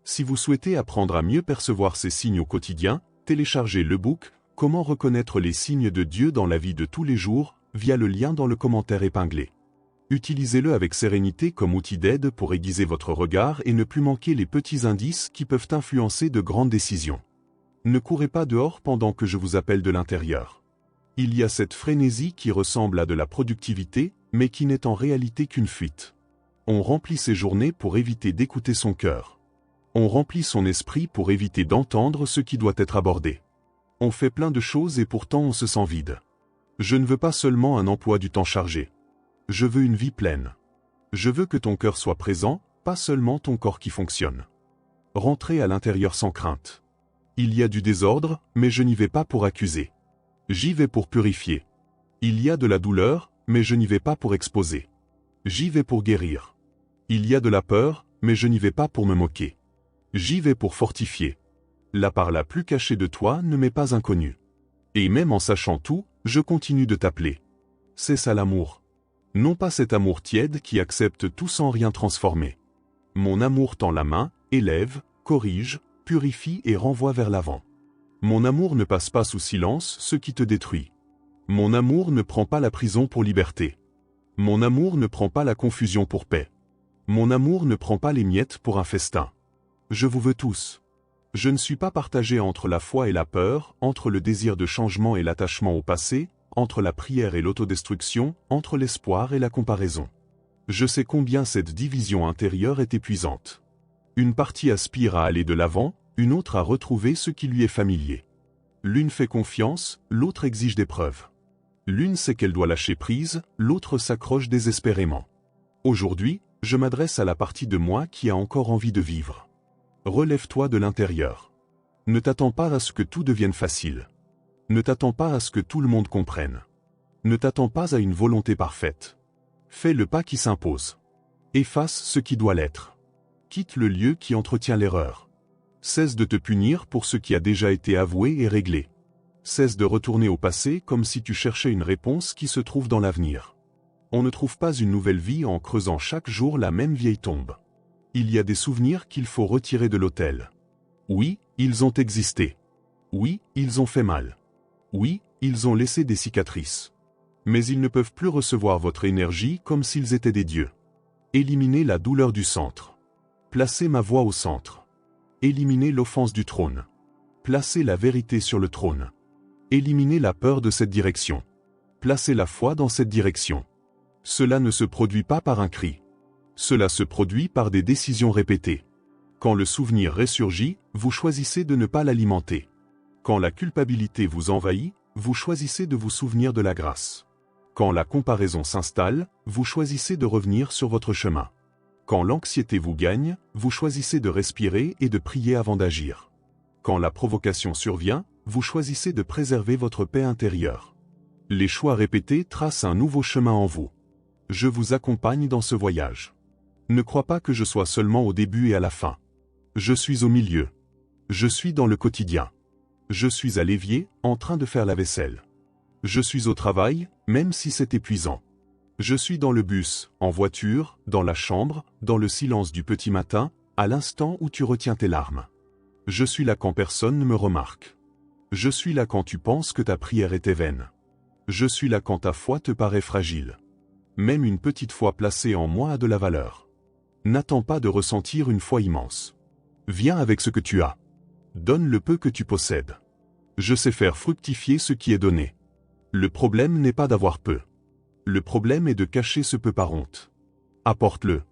Si vous souhaitez apprendre à mieux percevoir ces signes au quotidien, téléchargez le book « Comment reconnaître les signes de Dieu dans la vie de tous les jours » via le lien dans le commentaire épinglé. Utilisez-le avec sérénité comme outil d'aide pour aiguiser votre regard et ne plus manquer les petits indices qui peuvent influencer de grandes décisions. Ne courez pas dehors pendant que je vous appelle de l'intérieur. Il y a cette frénésie qui ressemble à de la productivité, mais qui n'est en réalité qu'une fuite. On remplit ses journées pour éviter d'écouter son cœur. On remplit son esprit pour éviter d'entendre ce qui doit être abordé. On fait plein de choses et pourtant on se sent vide. Je ne veux pas seulement un emploi du temps chargé. Je veux une vie pleine. Je veux que ton cœur soit présent, pas seulement ton corps qui fonctionne. Rentrez à l'intérieur sans crainte. Il y a du désordre, mais je n'y vais pas pour accuser. J'y vais pour purifier. Il y a de la douleur, mais je n'y vais pas pour exposer. J'y vais pour guérir. Il y a de la peur, mais je n'y vais pas pour me moquer. J'y vais pour fortifier. La part la plus cachée de toi ne m'est pas inconnue. Et même en sachant tout, je continue de t'appeler. C'est ça l'amour. Non pas cet amour tiède qui accepte tout sans rien transformer. Mon amour tend la main, élève, corrige, purifie et renvoie vers l'avant. Mon amour ne passe pas sous silence ce qui te détruit. Mon amour ne prend pas la prison pour liberté. Mon amour ne prend pas la confusion pour paix. Mon amour ne prend pas les miettes pour un festin. Je vous veux tous. Je ne suis pas partagé entre la foi et la peur, entre le désir de changement et l'attachement au passé, entre la prière et l'autodestruction, entre l'espoir et la comparaison. Je sais combien cette division intérieure est épuisante. Une partie aspire à aller de l'avant, une autre à retrouver ce qui lui est familier. L'une fait confiance, l'autre exige des preuves. L'une sait qu'elle doit lâcher prise, l'autre s'accroche désespérément. Aujourd'hui, je m'adresse à la partie de moi qui a encore envie de vivre. Relève-toi de l'intérieur. Ne t'attends pas à ce que tout devienne facile. Ne t'attends pas à ce que tout le monde comprenne. Ne t'attends pas à une volonté parfaite. Fais le pas qui s'impose. Efface ce qui doit l'être. Quitte le lieu qui entretient l'erreur. Cesse de te punir pour ce qui a déjà été avoué et réglé. Cesse de retourner au passé comme si tu cherchais une réponse qui se trouve dans l'avenir. On ne trouve pas une nouvelle vie en creusant chaque jour la même vieille tombe. Il y a des souvenirs qu'il faut retirer de l'autel. Oui, ils ont existé. Oui, ils ont fait mal. Oui, ils ont laissé des cicatrices. Mais ils ne peuvent plus recevoir votre énergie comme s'ils étaient des dieux. Éliminez la douleur du centre. Placez ma voix au centre. Éliminez l'offense du trône. Placez la vérité sur le trône. Éliminez la peur de cette direction. Placez la foi dans cette direction. Cela ne se produit pas par un cri. Cela se produit par des décisions répétées. Quand le souvenir ressurgit, vous choisissez de ne pas l'alimenter. Quand la culpabilité vous envahit, vous choisissez de vous souvenir de la grâce. Quand la comparaison s'installe, vous choisissez de revenir sur votre chemin. Quand l'anxiété vous gagne, vous choisissez de respirer et de prier avant d'agir. Quand la provocation survient, vous choisissez de préserver votre paix intérieure. Les choix répétés tracent un nouveau chemin en vous. Je vous accompagne dans ce voyage. Ne crois pas que je sois seulement au début et à la fin. Je suis au milieu. Je suis dans le quotidien. Je suis à l'évier, en train de faire la vaisselle. Je suis au travail, même si c'est épuisant. Je suis dans le bus, en voiture, dans la chambre, dans le silence du petit matin, à l'instant où tu retiens tes larmes. Je suis là quand personne ne me remarque. Je suis là quand tu penses que ta prière était vaine. Je suis là quand ta foi te paraît fragile. Même une petite foi placée en moi a de la valeur. N'attends pas de ressentir une foi immense. Viens avec ce que tu as. Donne le peu que tu possèdes. Je sais faire fructifier ce qui est donné. Le problème n'est pas d'avoir peu. Le problème est de cacher ce peu par honte. Apporte-le.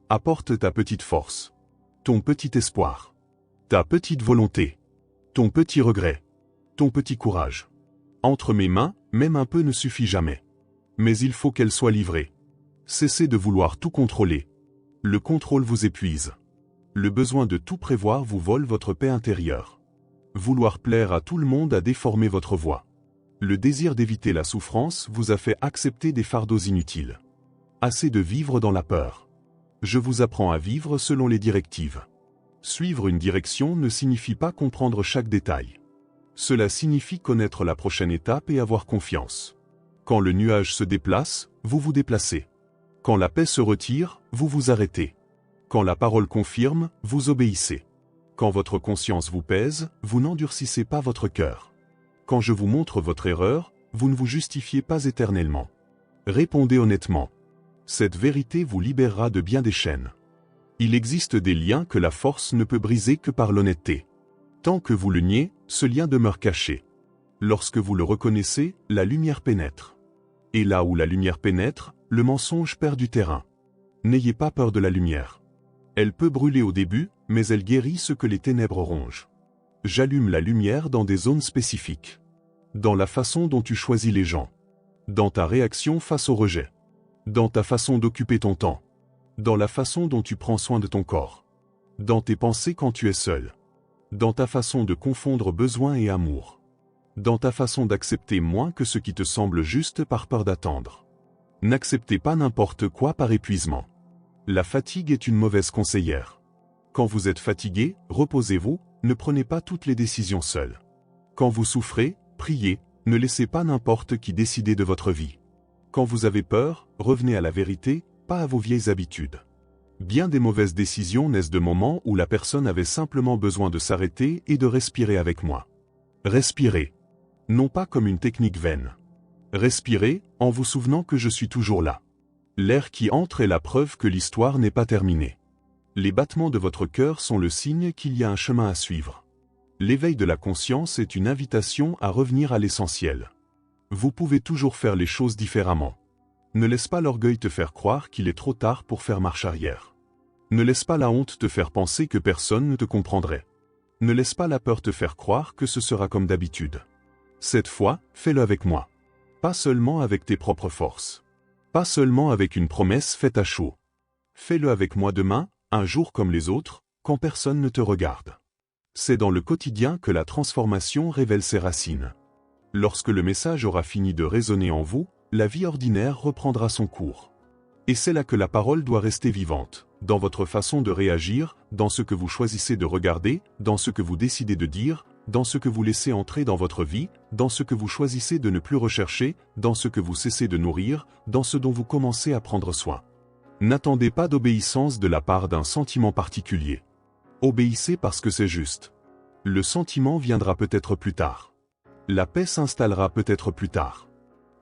Apporte ta petite force. Ton petit espoir. Ta petite volonté. Ton petit regret. Ton petit courage. Entre mes mains, même un peu ne suffit jamais. Mais il faut qu'elle soit livrée. Cessez de vouloir tout contrôler. Le contrôle vous épuise. Le besoin de tout prévoir vous vole votre paix intérieure. Vouloir plaire à tout le monde a déformé votre voix. Le désir d'éviter la souffrance vous a fait accepter des fardeaux inutiles. Assez de vivre dans la peur. Je vous apprends à vivre selon les directives. Suivre une direction ne signifie pas comprendre chaque détail. Cela signifie connaître la prochaine étape et avoir confiance. Quand le nuage se déplace, vous vous déplacez. Quand la paix se retire, vous vous arrêtez. Quand la parole confirme, vous obéissez. Quand votre conscience vous pèse, vous n'endurcissez pas votre cœur. Quand je vous montre votre erreur, vous ne vous justifiez pas éternellement. Répondez honnêtement. Cette vérité vous libérera de bien des chaînes. Il existe des liens que la force ne peut briser que par l'honnêteté. Tant que vous le niez, ce lien demeure caché. Lorsque vous le reconnaissez, la lumière pénètre. Et là où la lumière pénètre, le mensonge perd du terrain. N'ayez pas peur de la lumière. Elle peut brûler au début, mais elle guérit ce que les ténèbres rongent. J'allume la lumière dans des zones spécifiques. Dans la façon dont tu choisis les gens. Dans ta réaction face au rejet. Dans ta façon d'occuper ton temps. Dans la façon dont tu prends soin de ton corps. Dans tes pensées quand tu es seul. Dans ta façon de confondre besoin et amour. Dans ta façon d'accepter moins que ce qui te semble juste par peur d'attendre. N'acceptez pas n'importe quoi par épuisement. La fatigue est une mauvaise conseillère. Quand vous êtes fatigué, reposez-vous, ne prenez pas toutes les décisions seuls. Quand vous souffrez, priez, ne laissez pas n'importe qui décider de votre vie. Quand vous avez peur, revenez à la vérité, pas à vos vieilles habitudes. Bien des mauvaises décisions naissent de moments où la personne avait simplement besoin de s'arrêter et de respirer avec moi. Respirez. Non pas comme une technique vaine. Respirez, en vous souvenant que je suis toujours là. L'air qui entre est la preuve que l'histoire n'est pas terminée. Les battements de votre cœur sont le signe qu'il y a un chemin à suivre. L'éveil de la conscience est une invitation à revenir à l'essentiel. Vous pouvez toujours faire les choses différemment. Ne laisse pas l'orgueil te faire croire qu'il est trop tard pour faire marche arrière. Ne laisse pas la honte te faire penser que personne ne te comprendrait. Ne laisse pas la peur te faire croire que ce sera comme d'habitude. Cette fois, fais-le avec moi. Pas seulement avec tes propres forces. Pas seulement avec une promesse faite à chaud. Fais-le avec moi demain, un jour comme les autres, quand personne ne te regarde. C'est dans le quotidien que la transformation révèle ses racines. Lorsque le message aura fini de résonner en vous, la vie ordinaire reprendra son cours. Et c'est là que la parole doit rester vivante, dans votre façon de réagir, dans ce que vous choisissez de regarder, dans ce que vous décidez de dire, dans ce que vous laissez entrer dans votre vie, dans ce que vous choisissez de ne plus rechercher, dans ce que vous cessez de nourrir, dans ce dont vous commencez à prendre soin. N'attendez pas d'obéissance de la part d'un sentiment particulier. Obéissez parce que c'est juste. Le sentiment viendra peut-être plus tard. La paix s'installera peut-être plus tard.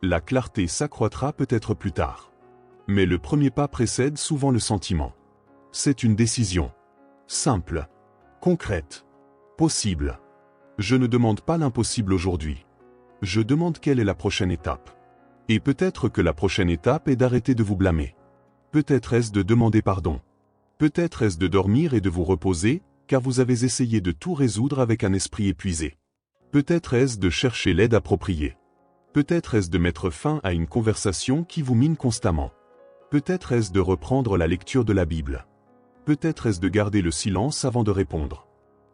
La clarté s'accroîtra peut-être plus tard. Mais le premier pas précède souvent le sentiment. C'est une décision. Simple. Concrète. Possible. Je ne demande pas l'impossible aujourd'hui. Je demande quelle est la prochaine étape. Et peut-être que la prochaine étape est d'arrêter de vous blâmer. Peut-être est-ce de demander pardon. Peut-être est-ce de dormir et de vous reposer, car vous avez essayé de tout résoudre avec un esprit épuisé. Peut-être est-ce de chercher l'aide appropriée. Peut-être est-ce de mettre fin à une conversation qui vous mine constamment. Peut-être est-ce de reprendre la lecture de la Bible. Peut-être est-ce de garder le silence avant de répondre.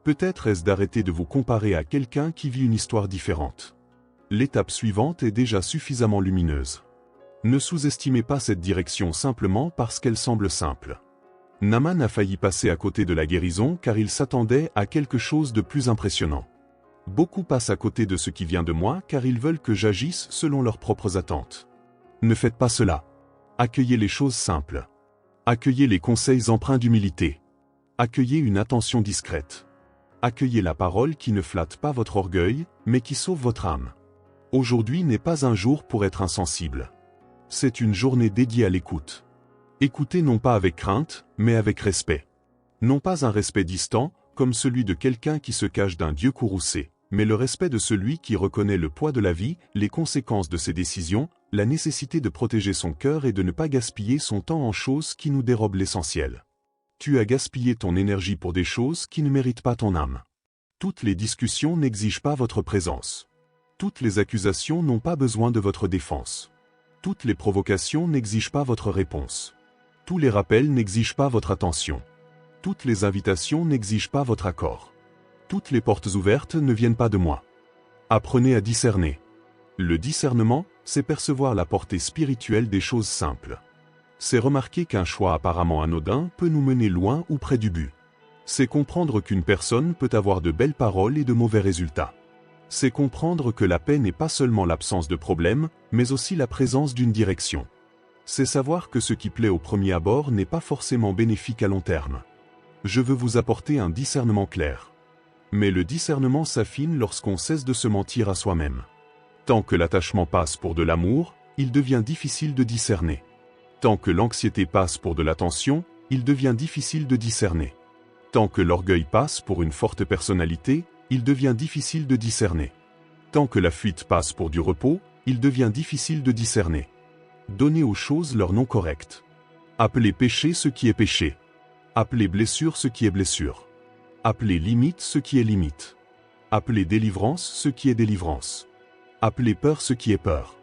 Peut-être est-ce d'arrêter de vous comparer à quelqu'un qui vit une histoire différente. L'étape suivante est déjà suffisamment lumineuse. Ne sous-estimez pas cette direction simplement parce qu'elle semble simple. Naaman a failli passer à côté de la guérison car il s'attendait à quelque chose de plus impressionnant. Beaucoup passent à côté de ce qui vient de moi car ils veulent que j'agisse selon leurs propres attentes. Ne faites pas cela. Accueillez les choses simples. Accueillez les conseils empreints d'humilité. Accueillez une attention discrète. Accueillez la parole qui ne flatte pas votre orgueil, mais qui sauve votre âme. Aujourd'hui n'est pas un jour pour être insensible. C'est une journée dédiée à l'écoute. Écoutez non pas avec crainte, mais avec respect. Non pas un respect distant, comme celui de quelqu'un qui se cache d'un Dieu courroucé, mais le respect de celui qui reconnaît le poids de la vie, les conséquences de ses décisions, la nécessité de protéger son cœur et de ne pas gaspiller son temps en choses qui nous dérobent l'essentiel. Tu as gaspillé ton énergie pour des choses qui ne méritent pas ton âme. Toutes les discussions n'exigent pas votre présence. Toutes les accusations n'ont pas besoin de votre défense. Toutes les provocations n'exigent pas votre réponse. Tous les rappels n'exigent pas votre attention. Toutes les invitations n'exigent pas votre accord. Toutes les portes ouvertes ne viennent pas de moi. Apprenez à discerner. Le discernement, c'est percevoir la portée spirituelle des choses simples. C'est remarquer qu'un choix apparemment anodin peut nous mener loin ou près du but. C'est comprendre qu'une personne peut avoir de belles paroles et de mauvais résultats. C'est comprendre que la paix n'est pas seulement l'absence de problème, mais aussi la présence d'une direction. C'est savoir que ce qui plaît au premier abord n'est pas forcément bénéfique à long terme. Je veux vous apporter un discernement clair. Mais le discernement s'affine lorsqu'on cesse de se mentir à soi-même. Tant que l'attachement passe pour de l'amour, il devient difficile de discerner. Tant que l'anxiété passe pour de l'attention, il devient difficile de discerner. Tant que l'orgueil passe pour une forte personnalité, il devient difficile de discerner. Tant que la fuite passe pour du repos, il devient difficile de discerner. Donnez aux choses leur nom correct. Appelez péché ce qui est péché. Appelez blessure ce qui est blessure. Appelez limite ce qui est limite. Appelez délivrance ce qui est délivrance. Appelez peur ce qui est peur.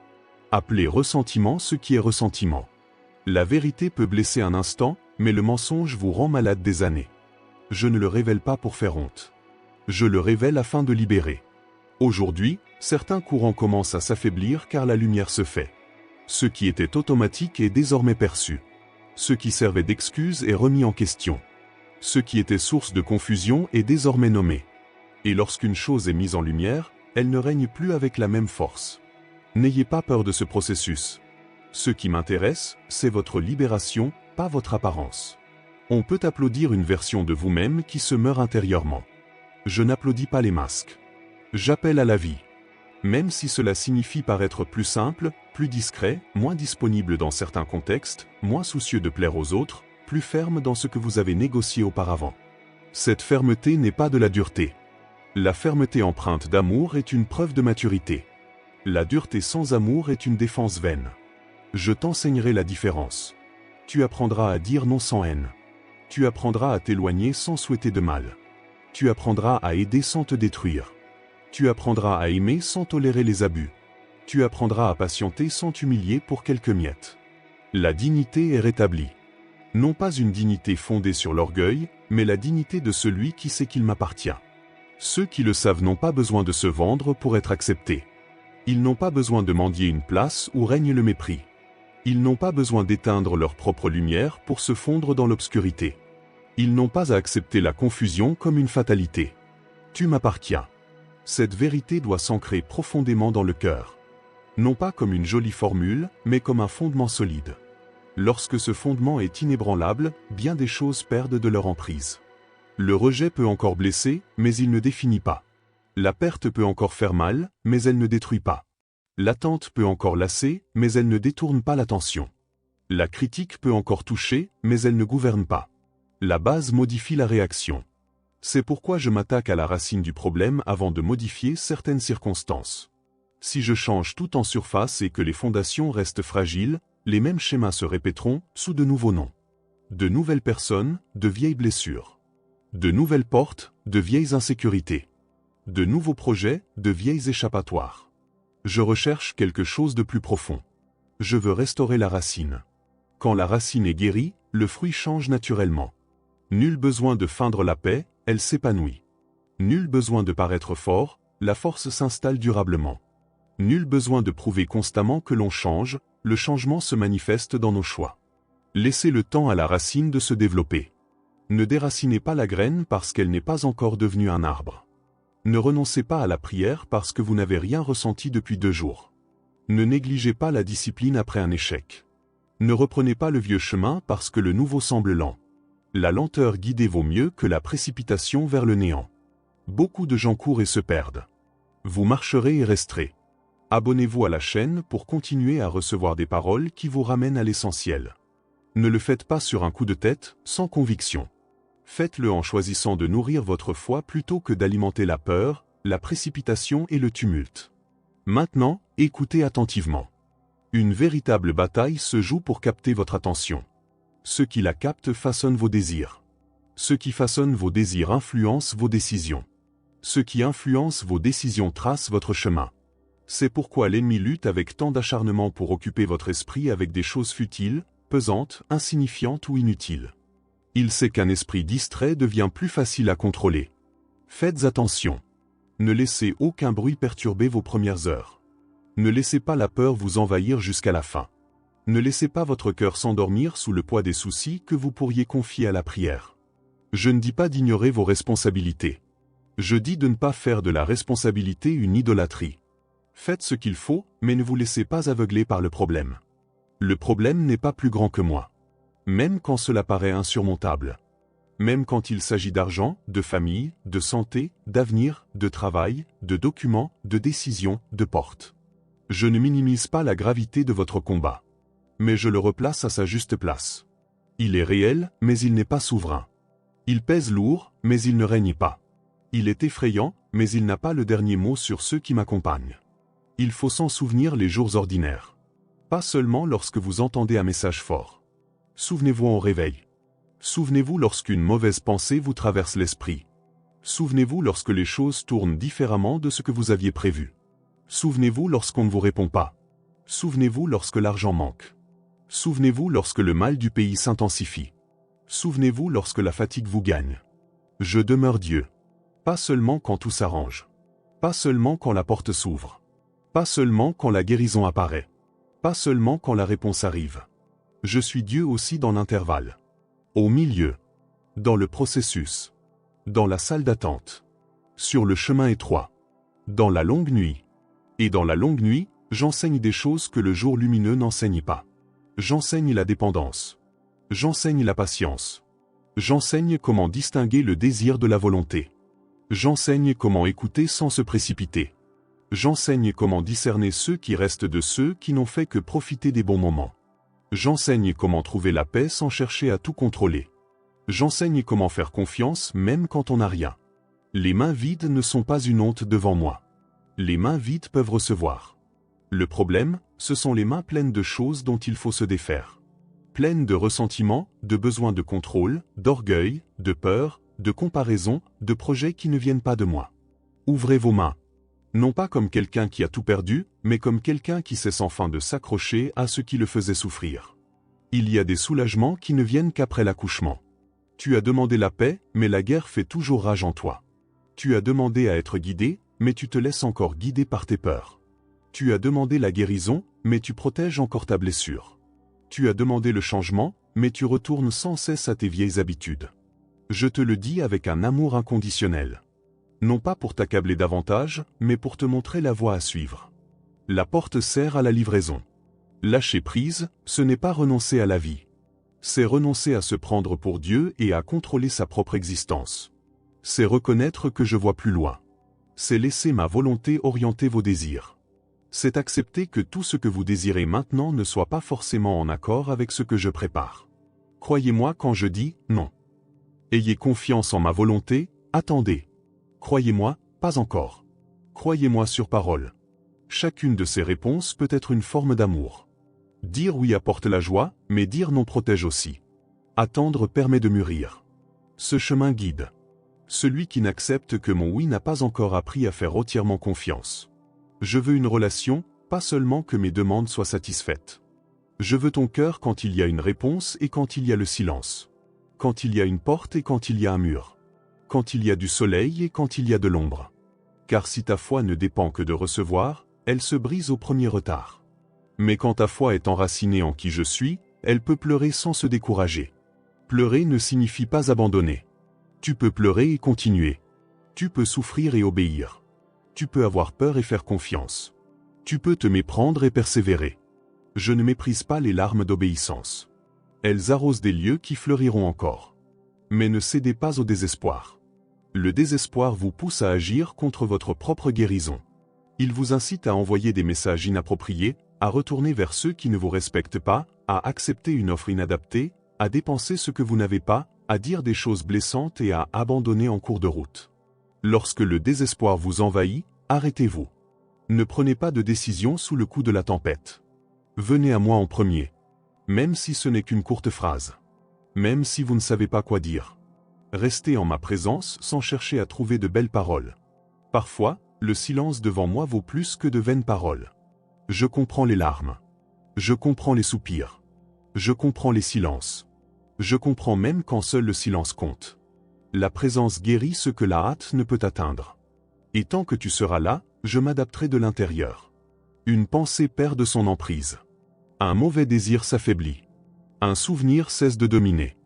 Appelez ressentiment ce qui est ressentiment. La vérité peut blesser un instant, mais le mensonge vous rend malade des années. Je ne le révèle pas pour faire honte. Je le révèle afin de libérer. Aujourd'hui, certains courants commencent à s'affaiblir car la lumière se fait. Ce qui était automatique est désormais perçu. Ce qui servait d'excuse est remis en question. Ce qui était source de confusion est désormais nommé. Et lorsqu'une chose est mise en lumière, elle ne règne plus avec la même force. N'ayez pas peur de ce processus. Ce qui m'intéresse, c'est votre libération, pas votre apparence. On peut applaudir une version de vous-même qui se meurt intérieurement. Je n'applaudis pas les masques. J'appelle à la vie. Même si cela signifie paraître plus simple, plus discret, moins disponible dans certains contextes, moins soucieux de plaire aux autres, plus ferme dans ce que vous avez négocié auparavant. Cette fermeté n'est pas de la dureté. La fermeté empreinte d'amour est une preuve de maturité. La dureté sans amour est une défense vaine. Je t'enseignerai la différence. Tu apprendras à dire non sans haine. Tu apprendras à t'éloigner sans souhaiter de mal. Tu apprendras à aider sans te détruire. Tu apprendras à aimer sans tolérer les abus. Tu apprendras à patienter sans t'humilier pour quelques miettes. La dignité est rétablie. Non pas une dignité fondée sur l'orgueil, mais la dignité de celui qui sait qu'il m'appartient. Ceux qui le savent n'ont pas besoin de se vendre pour être acceptés. Ils n'ont pas besoin de mendier une place où règne le mépris. Ils n'ont pas besoin d'éteindre leur propre lumière pour se fondre dans l'obscurité. Ils n'ont pas à accepter la confusion comme une fatalité. Tu m'appartiens. Cette vérité doit s'ancrer profondément dans le cœur. Non pas comme une jolie formule, mais comme un fondement solide. Lorsque ce fondement est inébranlable, bien des choses perdent de leur emprise. Le rejet peut encore blesser, mais il ne définit pas. La perte peut encore faire mal, mais elle ne détruit pas. L'attente peut encore lasser, mais elle ne détourne pas l'attention. La critique peut encore toucher, mais elle ne gouverne pas. La base modifie la réaction. C'est pourquoi je m'attaque à la racine du problème avant de modifier certaines circonstances. Si je change tout en surface et que les fondations restent fragiles, les mêmes schémas se répéteront sous de nouveaux noms. De nouvelles personnes, de vieilles blessures. De nouvelles portes, de vieilles insécurités. De nouveaux projets, de vieilles échappatoires. Je recherche quelque chose de plus profond. Je veux restaurer la racine. Quand la racine est guérie, le fruit change naturellement. Nul besoin de feindre la paix, elle s'épanouit. Nul besoin de paraître fort, la force s'installe durablement. Nul besoin de prouver constamment que l'on change, le changement se manifeste dans nos choix. Laissez le temps à la racine de se développer. Ne déracinez pas la graine parce qu'elle n'est pas encore devenue un arbre. Ne renoncez pas à la prière parce que vous n'avez rien ressenti depuis 2 jours. Ne négligez pas la discipline après un échec. Ne reprenez pas le vieux chemin parce que le nouveau semble lent. La lenteur guidée vaut mieux que la précipitation vers le néant. Beaucoup de gens courent et se perdent. Vous marcherez et resterez. Abonnez-vous à la chaîne pour continuer à recevoir des paroles qui vous ramènent à l'essentiel. Ne le faites pas sur un coup de tête, sans conviction. Faites-le en choisissant de nourrir votre foi plutôt que d'alimenter la peur, la précipitation et le tumulte. Maintenant, écoutez attentivement. Une véritable bataille se joue pour capter votre attention. Ce qui la capte façonne vos désirs. Ce qui façonne vos désirs influence vos décisions. Ce qui influence vos décisions trace votre chemin. C'est pourquoi l'ennemi lutte avec tant d'acharnement pour occuper votre esprit avec des choses futiles, pesantes, insignifiantes ou inutiles. Il sait qu'un esprit distrait devient plus facile à contrôler. Faites attention. Ne laissez aucun bruit perturber vos premières heures. Ne laissez pas la peur vous envahir jusqu'à la fin. Ne laissez pas votre cœur s'endormir sous le poids des soucis que vous pourriez confier à la prière. Je ne dis pas d'ignorer vos responsabilités. Je dis de ne pas faire de la responsabilité une idolâtrie. Faites ce qu'il faut, mais ne vous laissez pas aveugler par le problème. Le problème n'est pas plus grand que moi. Même quand cela paraît insurmontable. Même quand il s'agit d'argent, de famille, de santé, d'avenir, de travail, de documents, de décisions, de portes. Je ne minimise pas la gravité de votre combat. Mais je le replace à sa juste place. Il est réel, mais il n'est pas souverain. Il pèse lourd, mais il ne règne pas. Il est effrayant, mais il n'a pas le dernier mot sur ceux qui m'accompagnent. Il faut s'en souvenir les jours ordinaires. Pas seulement lorsque vous entendez un message fort. Souvenez-vous en réveil. Souvenez-vous lorsqu'une mauvaise pensée vous traverse l'esprit. Souvenez-vous lorsque les choses tournent différemment de ce que vous aviez prévu. Souvenez-vous lorsqu'on ne vous répond pas. Souvenez-vous lorsque l'argent manque. Souvenez-vous lorsque le mal du pays s'intensifie. Souvenez-vous lorsque la fatigue vous gagne. Je demeure Dieu. Pas seulement quand tout s'arrange. Pas seulement quand la porte s'ouvre. Pas seulement quand la guérison apparaît. Pas seulement quand la réponse arrive. Je suis Dieu aussi dans l'intervalle. Au milieu. Dans le processus. Dans la salle d'attente. Sur le chemin étroit. Dans la longue nuit. Et dans la longue nuit, j'enseigne des choses que le jour lumineux n'enseigne pas. J'enseigne la dépendance. J'enseigne la patience. J'enseigne comment distinguer le désir de la volonté. J'enseigne comment écouter sans se précipiter. J'enseigne comment discerner ceux qui restent de ceux qui n'ont fait que profiter des bons moments. J'enseigne comment trouver la paix sans chercher à tout contrôler. J'enseigne comment faire confiance même quand on n'a rien. Les mains vides ne sont pas une honte devant moi. Les mains vides peuvent recevoir. Le problème, ce sont les mains pleines de choses dont il faut se défaire. Pleines de ressentiments, de besoins de contrôle, d'orgueil, de peur, de comparaison, de projets qui ne viennent pas de moi. Ouvrez vos mains. Non pas comme quelqu'un qui a tout perdu, mais comme quelqu'un qui cesse enfin de s'accrocher à ce qui le faisait souffrir. Il y a des soulagements qui ne viennent qu'après l'accouchement. Tu as demandé la paix, mais la guerre fait toujours rage en toi. Tu as demandé à être guidé, mais tu te laisses encore guider par tes peurs. Tu as demandé la guérison, mais tu protèges encore ta blessure. Tu as demandé le changement, mais tu retournes sans cesse à tes vieilles habitudes. Je te le dis avec un amour inconditionnel. Non pas pour t'accabler davantage, mais pour te montrer la voie à suivre. La porte sert à la livraison. Lâcher prise, ce n'est pas renoncer à la vie. C'est renoncer à se prendre pour Dieu et à contrôler sa propre existence. C'est reconnaître que je vois plus loin. C'est laisser ma volonté orienter vos désirs. C'est accepter que tout ce que vous désirez maintenant ne soit pas forcément en accord avec ce que je prépare. Croyez-moi quand je dis non. Ayez confiance en ma volonté, attendez. Croyez-moi, pas encore. Croyez-moi sur parole. Chacune de ces réponses peut être une forme d'amour. Dire oui apporte la joie, mais dire non protège aussi. Attendre permet de mûrir. Ce chemin guide. Celui qui n'accepte que mon oui n'a pas encore appris à faire entièrement confiance. Je veux une relation, pas seulement que mes demandes soient satisfaites. Je veux ton cœur quand il y a une réponse et quand il y a le silence. Quand il y a une porte et quand il y a un mur. Quand il y a du soleil et quand il y a de l'ombre. Car si ta foi ne dépend que de recevoir, elle se brise au premier retard. Mais quand ta foi est enracinée en qui je suis, elle peut pleurer sans se décourager. Pleurer ne signifie pas abandonner. Tu peux pleurer et continuer. Tu peux souffrir et obéir. Tu peux avoir peur et faire confiance. Tu peux te méprendre et persévérer. Je ne méprise pas les larmes d'obéissance. Elles arrosent des lieux qui fleuriront encore. Mais ne cédez pas au désespoir. Le désespoir vous pousse à agir contre votre propre guérison. Il vous incite à envoyer des messages inappropriés, à retourner vers ceux qui ne vous respectent pas, à accepter une offre inadaptée, à dépenser ce que vous n'avez pas, à dire des choses blessantes et à abandonner en cours de route. Lorsque le désespoir vous envahit, arrêtez-vous. Ne prenez pas de décision sous le coup de la tempête. Venez à moi en premier. Même si ce n'est qu'une courte phrase. Même si vous ne savez pas quoi dire. Restez en ma présence sans chercher à trouver de belles paroles. Parfois, le silence devant moi vaut plus que de vaines paroles. Je comprends les larmes. Je comprends les soupirs. Je comprends les silences. Je comprends même quand seul le silence compte. La présence guérit ce que la hâte ne peut atteindre. Et tant que tu seras là, je m'adapterai de l'intérieur. Une pensée perd de son emprise. Un mauvais désir s'affaiblit. Un souvenir cesse de dominer.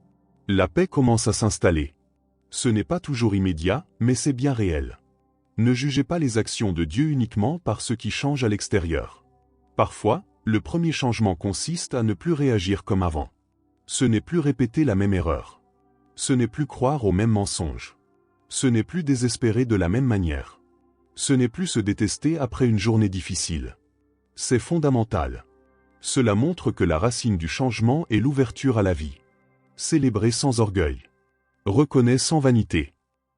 La paix commence à s'installer. Ce n'est pas toujours immédiat, mais c'est bien réel. Ne jugez pas les actions de Dieu uniquement par ce qui change à l'extérieur. Parfois, le premier changement consiste à ne plus réagir comme avant. Ce n'est plus répéter la même erreur. Ce n'est plus croire au même mensonge. Ce n'est plus désespérer de la même manière. Ce n'est plus se détester après une journée difficile. C'est fondamental. Cela montre que la racine du changement est l'ouverture à la vie. Célébrer sans orgueil. Reconnais sans vanité.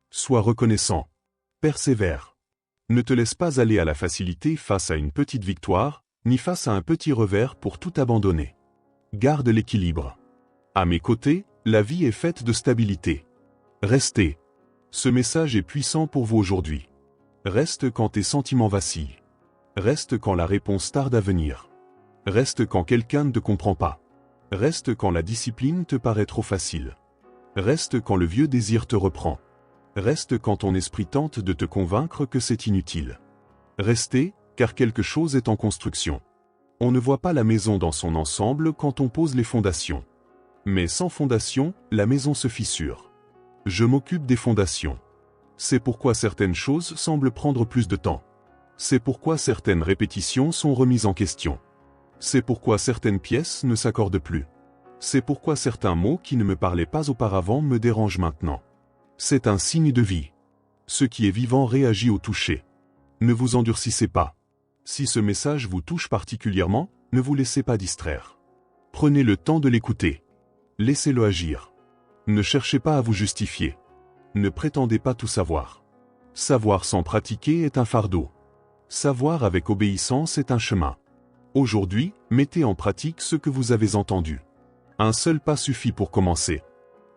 Sois reconnaissant. Persévère. Ne te laisse pas aller à la facilité face à une petite victoire, ni face à un petit revers pour tout abandonner. Garde l'équilibre. À mes côtés, la vie est faite de stabilité. Restez. Ce message est puissant pour vous aujourd'hui. Reste quand tes sentiments vacillent. Reste quand la réponse tarde à venir. Reste quand quelqu'un ne te comprend pas. Reste quand la discipline te paraît trop facile. Reste quand le vieux désir te reprend. Reste quand ton esprit tente de te convaincre que c'est inutile. Restez, car quelque chose est en construction. On ne voit pas la maison dans son ensemble quand on pose les fondations. Mais sans fondation, la maison se fissure. Je m'occupe des fondations. C'est pourquoi certaines choses semblent prendre plus de temps. C'est pourquoi certaines répétitions sont remises en question. C'est pourquoi certaines pièces ne s'accordent plus. C'est pourquoi certains mots qui ne me parlaient pas auparavant me dérangent maintenant. C'est un signe de vie. Ce qui est vivant réagit au toucher. Ne vous endurcissez pas. Si ce message vous touche particulièrement, ne vous laissez pas distraire. Prenez le temps de l'écouter. Laissez-le agir. Ne cherchez pas à vous justifier. Ne prétendez pas tout savoir. Savoir sans pratiquer est un fardeau. Savoir avec obéissance est un chemin. Aujourd'hui, mettez en pratique ce que vous avez entendu. Un seul pas suffit pour commencer.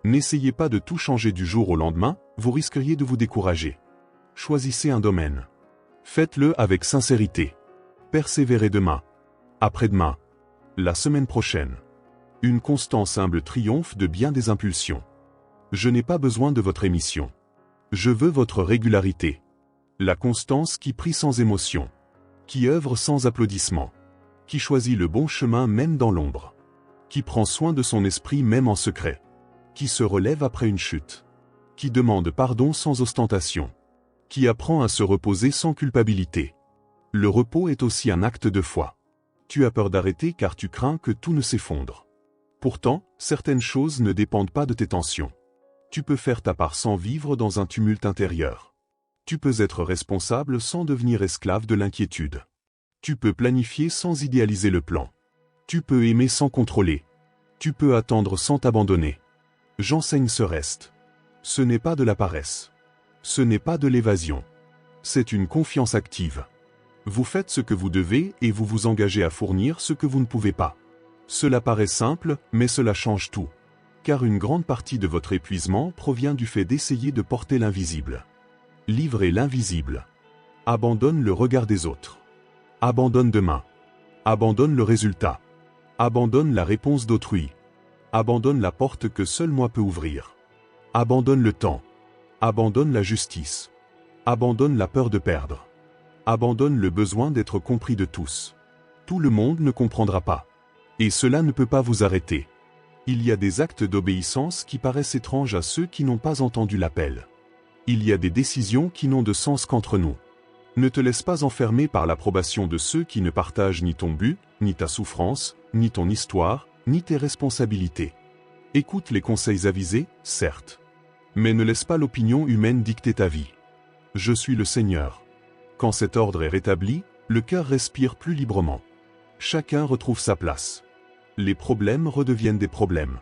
N'essayez pas de tout changer du jour au lendemain, vous risqueriez de vous décourager. Choisissez un domaine. Faites-le avec sincérité. Persévérez demain, après-demain, la semaine prochaine. Une constance humble triomphe de bien des impulsions. Je n'ai pas besoin de votre émission. Je veux votre régularité. La constance qui prie sans émotion. Qui œuvre sans applaudissement. Qui choisit le bon chemin même dans l'ombre. Qui prend soin de son esprit même en secret. Qui se relève après une chute. Qui demande pardon sans ostentation. Qui apprend à se reposer sans culpabilité. Le repos est aussi un acte de foi. Tu as peur d'arrêter car tu crains que tout ne s'effondre. Pourtant, certaines choses ne dépendent pas de tes tensions. Tu peux faire ta part sans vivre dans un tumulte intérieur. Tu peux être responsable sans devenir esclave de l'inquiétude. Tu peux planifier sans idéaliser le plan. Tu peux aimer sans contrôler. Tu peux attendre sans t'abandonner. J'enseigne ce reste. Ce n'est pas de la paresse. Ce n'est pas de l'évasion. C'est une confiance active. Vous faites ce que vous devez et vous vous engagez à fournir ce que vous ne pouvez pas. Cela paraît simple, mais cela change tout. Car une grande partie de votre épuisement provient du fait d'essayer de porter l'invisible. Livrer l'invisible. Abandonne le regard des autres. Abandonne demain. Abandonne le résultat. Abandonne la réponse d'autrui. Abandonne la porte que seul moi peux ouvrir. Abandonne le temps. Abandonne la justice. Abandonne la peur de perdre. Abandonne le besoin d'être compris de tous. Tout le monde ne comprendra pas. Et cela ne peut pas vous arrêter. Il y a des actes d'obéissance qui paraissent étranges à ceux qui n'ont pas entendu l'appel. Il y a des décisions qui n'ont de sens qu'entre nous. Ne te laisse pas enfermer par l'approbation de ceux qui ne partagent ni ton but, ni ta souffrance, ni ton histoire, ni tes responsabilités. Écoute les conseils avisés, certes. Mais ne laisse pas l'opinion humaine dicter ta vie. Je suis le Seigneur. Quand cet ordre est rétabli, le cœur respire plus librement. Chacun retrouve sa place. Les problèmes redeviennent des problèmes.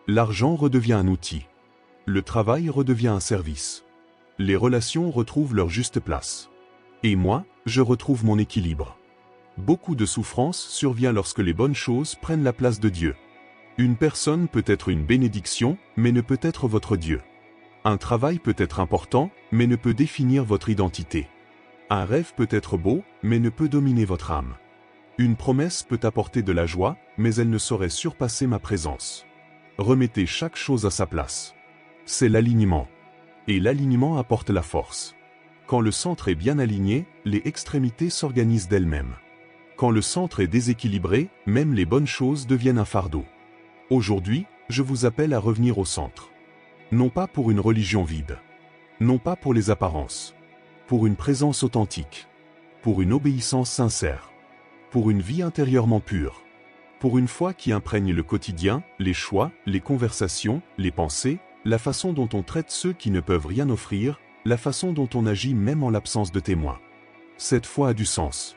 L'argent redevient un outil. Le travail redevient un service. Les relations retrouvent leur juste place. Et moi, je retrouve mon équilibre. Beaucoup de souffrance survient lorsque les bonnes choses prennent la place de Dieu. Une personne peut être une bénédiction, mais ne peut être votre Dieu. Un travail peut être important, mais ne peut définir votre identité. Un rêve peut être beau, mais ne peut dominer votre âme. Une promesse peut apporter de la joie, mais elle ne saurait surpasser ma présence. Remettez chaque chose à sa place. C'est l'alignement. Et l'alignement apporte la force. Quand le centre est bien aligné, les extrémités s'organisent d'elles-mêmes. Quand le centre est déséquilibré, même les bonnes choses deviennent un fardeau. Aujourd'hui, je vous appelle à revenir au centre. Non pas pour une religion vide. Non pas pour les apparences. Pour une présence authentique. Pour une obéissance sincère. Pour une vie intérieurement pure. Pour une foi qui imprègne le quotidien, les choix, les conversations, les pensées, la façon dont on traite ceux qui ne peuvent rien offrir, la façon dont on agit même en l'absence de témoins. Cette foi a du sens.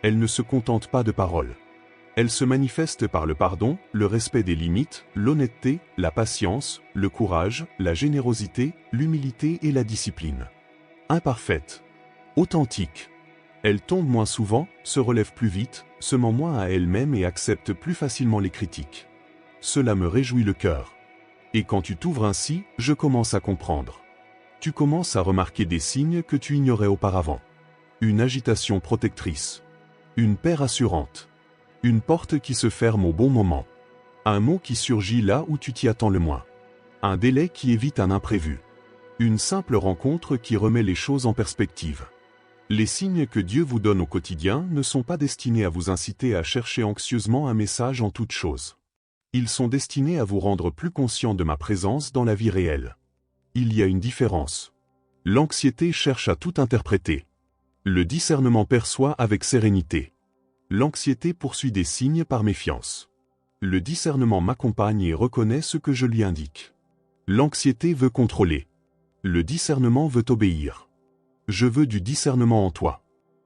Elle ne se contente pas de paroles. Elle se manifeste par le pardon, le respect des limites, l'honnêteté, la patience, le courage, la générosité, l'humilité et la discipline. Imparfaite. Authentique. Elle tombe moins souvent, se relève plus vite, se ment moins à elle-même et accepte plus facilement les critiques. Cela me réjouit le cœur. Et quand tu t'ouvres ainsi, je commence à comprendre. Tu commences à remarquer des signes que tu ignorais auparavant. Une agitation protectrice. Une paix rassurante. Une porte qui se ferme au bon moment. Un mot qui surgit là où tu t'y attends le moins. Un délai qui évite un imprévu. Une simple rencontre qui remet les choses en perspective. Les signes que Dieu vous donne au quotidien ne sont pas destinés à vous inciter à chercher anxieusement un message en toute chose. Ils sont destinés à vous rendre plus conscient de ma présence dans la vie réelle. Il y a une différence. L'anxiété cherche à tout interpréter. Le discernement perçoit avec sérénité. L'anxiété poursuit des signes par méfiance. Le discernement m'accompagne et reconnaît ce que je lui indique. L'anxiété veut contrôler. Le discernement veut obéir. Je veux du discernement en toi.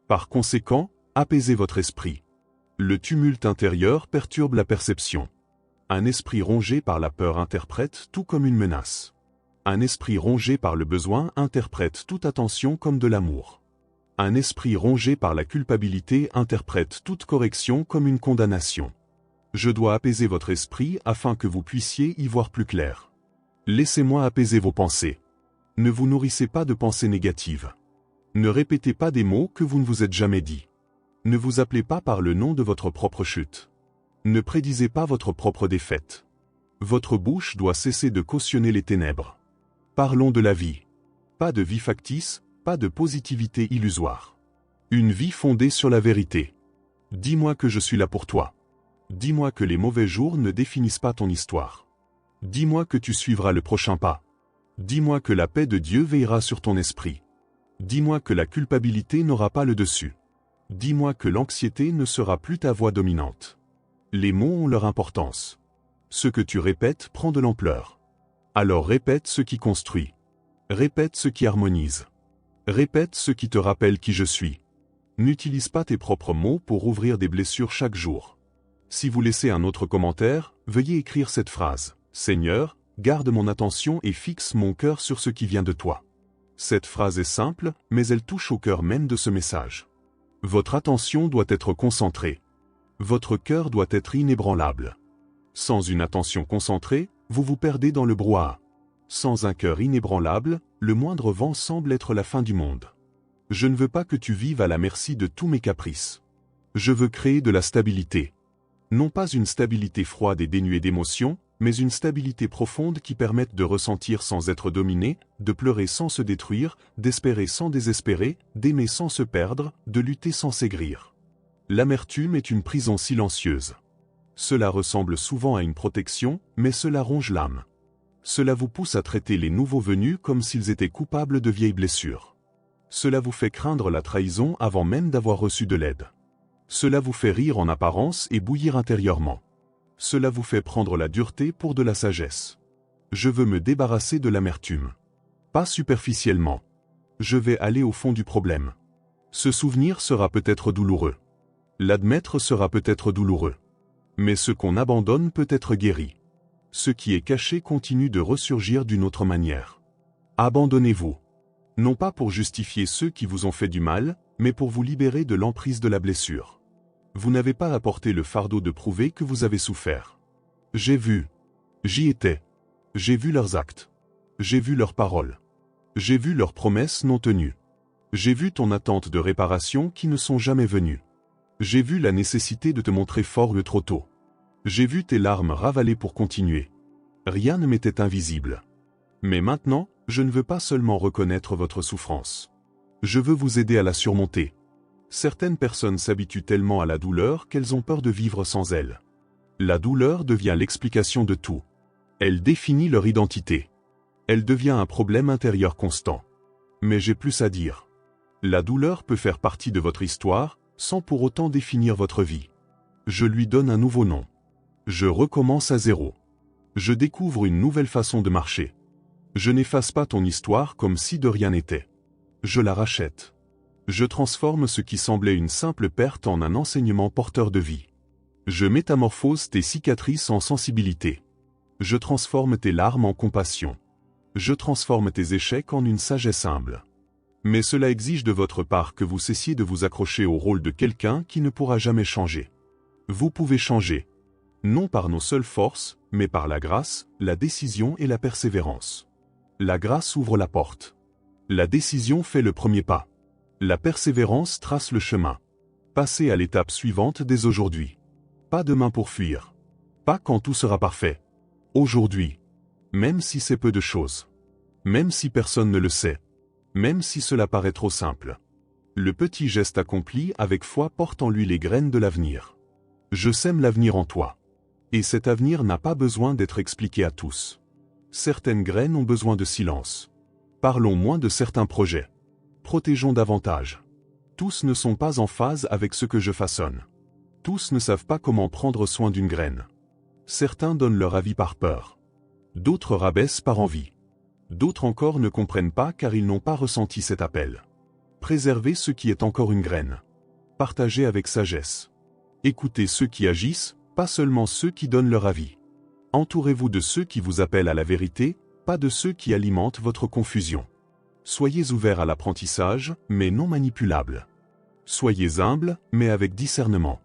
Par conséquent, apaisez votre esprit. Le tumulte intérieur perturbe la perception. Un esprit rongé par la peur interprète tout comme une menace. Un esprit rongé par le besoin interprète toute attention comme de l'amour. Un esprit rongé par la culpabilité interprète toute correction comme une condamnation. Je dois apaiser votre esprit afin que vous puissiez y voir plus clair. Laissez-moi apaiser vos pensées. Ne vous nourrissez pas de pensées négatives. Ne répétez pas des mots que vous ne vous êtes jamais dit. Ne vous appelez pas par le nom de votre propre chute. Ne prédisez pas votre propre défaite. Votre bouche doit cesser de cautionner les ténèbres. Parlons de la vie. Pas de vie factice, pas de positivité illusoire. Une vie fondée sur la vérité. Dis-moi que je suis là pour toi. Dis-moi que les mauvais jours ne définissent pas ton histoire. Dis-moi que tu suivras le prochain pas. Dis-moi que la paix de Dieu veillera sur ton esprit. Dis-moi que la culpabilité n'aura pas le dessus. Dis-moi que l'anxiété ne sera plus ta voix dominante. Les mots ont leur importance. Ce que tu répètes prend de l'ampleur. Alors répète ce qui construit. Répète ce qui harmonise. Répète ce qui te rappelle qui je suis. N'utilise pas tes propres mots pour ouvrir des blessures chaque jour. Si vous laissez un autre commentaire, veuillez écrire cette phrase. Seigneur, garde mon attention et fixe mon cœur sur ce qui vient de toi. Cette phrase est simple, mais elle touche au cœur même de ce message. Votre attention doit être concentrée. Votre cœur doit être inébranlable. Sans une attention concentrée, vous vous perdez dans le brouhaha. Sans un cœur inébranlable, le moindre vent semble être la fin du monde. Je ne veux pas que tu vives à la merci de tous mes caprices. Je veux créer de la stabilité. Non pas une stabilité froide et dénuée d'émotions, mais une stabilité profonde qui permette de ressentir sans être dominé, de pleurer sans se détruire, d'espérer sans désespérer, d'aimer sans se perdre, de lutter sans s'aigrir. L'amertume est une prison silencieuse. Cela ressemble souvent à une protection, mais cela ronge l'âme. Cela vous pousse à traiter les nouveaux venus comme s'ils étaient coupables de vieilles blessures. Cela vous fait craindre la trahison avant même d'avoir reçu de l'aide. Cela vous fait rire en apparence et bouillir intérieurement. Cela vous fait prendre la dureté pour de la sagesse. Je veux me débarrasser de l'amertume. Pas superficiellement. Je vais aller au fond du problème. Ce souvenir sera peut-être douloureux. L'admettre sera peut-être douloureux. Mais ce qu'on abandonne peut être guéri. Ce qui est caché continue de ressurgir d'une autre manière. Abandonnez-vous. Non pas pour justifier ceux qui vous ont fait du mal, mais pour vous libérer de l'emprise de la blessure. Vous n'avez pas à porter le fardeau de prouver que vous avez souffert. J'ai vu. J'y étais. J'ai vu leurs actes. J'ai vu leurs paroles. J'ai vu leurs promesses non tenues. J'ai vu ton attente de réparation qui ne sont jamais venues. J'ai vu la nécessité de te montrer fort le trop tôt. J'ai vu tes larmes ravaler pour continuer. Rien ne m'était invisible. Mais maintenant, je ne veux pas seulement reconnaître votre souffrance. Je veux vous aider à la surmonter. Certaines personnes s'habituent tellement à la douleur qu'elles ont peur de vivre sans elle. La douleur devient l'explication de tout. Elle définit leur identité. Elle devient un problème intérieur constant. Mais j'ai plus à dire. La douleur peut faire partie de votre histoire, sans pour autant définir votre vie. Je lui donne un nouveau nom. Je recommence à zéro. Je découvre une nouvelle façon de marcher. Je n'efface pas ton histoire comme si de rien n'était. Je la rachète. Je transforme ce qui semblait une simple perte en un enseignement porteur de vie. Je métamorphose tes cicatrices en sensibilité. Je transforme tes larmes en compassion. Je transforme tes échecs en une sagesse humble. Mais cela exige de votre part que vous cessiez de vous accrocher au rôle de quelqu'un qui ne pourra jamais changer. Vous pouvez changer. Non par nos seules forces, mais par la grâce, la décision et la persévérance. La grâce ouvre la porte. La décision fait le premier pas. La persévérance trace le chemin. Passez à l'étape suivante dès aujourd'hui. Pas demain pour fuir. Pas quand tout sera parfait. Aujourd'hui. Même si c'est peu de choses. Même si personne ne le sait. Même si cela paraît trop simple. Le petit geste accompli avec foi porte en lui les graines de l'avenir. Je sème l'avenir en toi. Et cet avenir n'a pas besoin d'être expliqué à tous. Certaines graines ont besoin de silence. Parlons moins de certains projets. Protégeons davantage. Tous ne sont pas en phase avec ce que je façonne. Tous ne savent pas comment prendre soin d'une graine. Certains donnent leur avis par peur. D'autres rabaissent par envie. D'autres encore ne comprennent pas car ils n'ont pas ressenti cet appel. Préservez ce qui est encore une graine. Partagez avec sagesse. Écoutez ceux qui agissent, pas seulement ceux qui donnent leur avis. Entourez-vous de ceux qui vous appellent à la vérité, pas de ceux qui alimentent votre confusion. Soyez ouverts à l'apprentissage, mais non manipulables. Soyez humbles, mais avec discernement.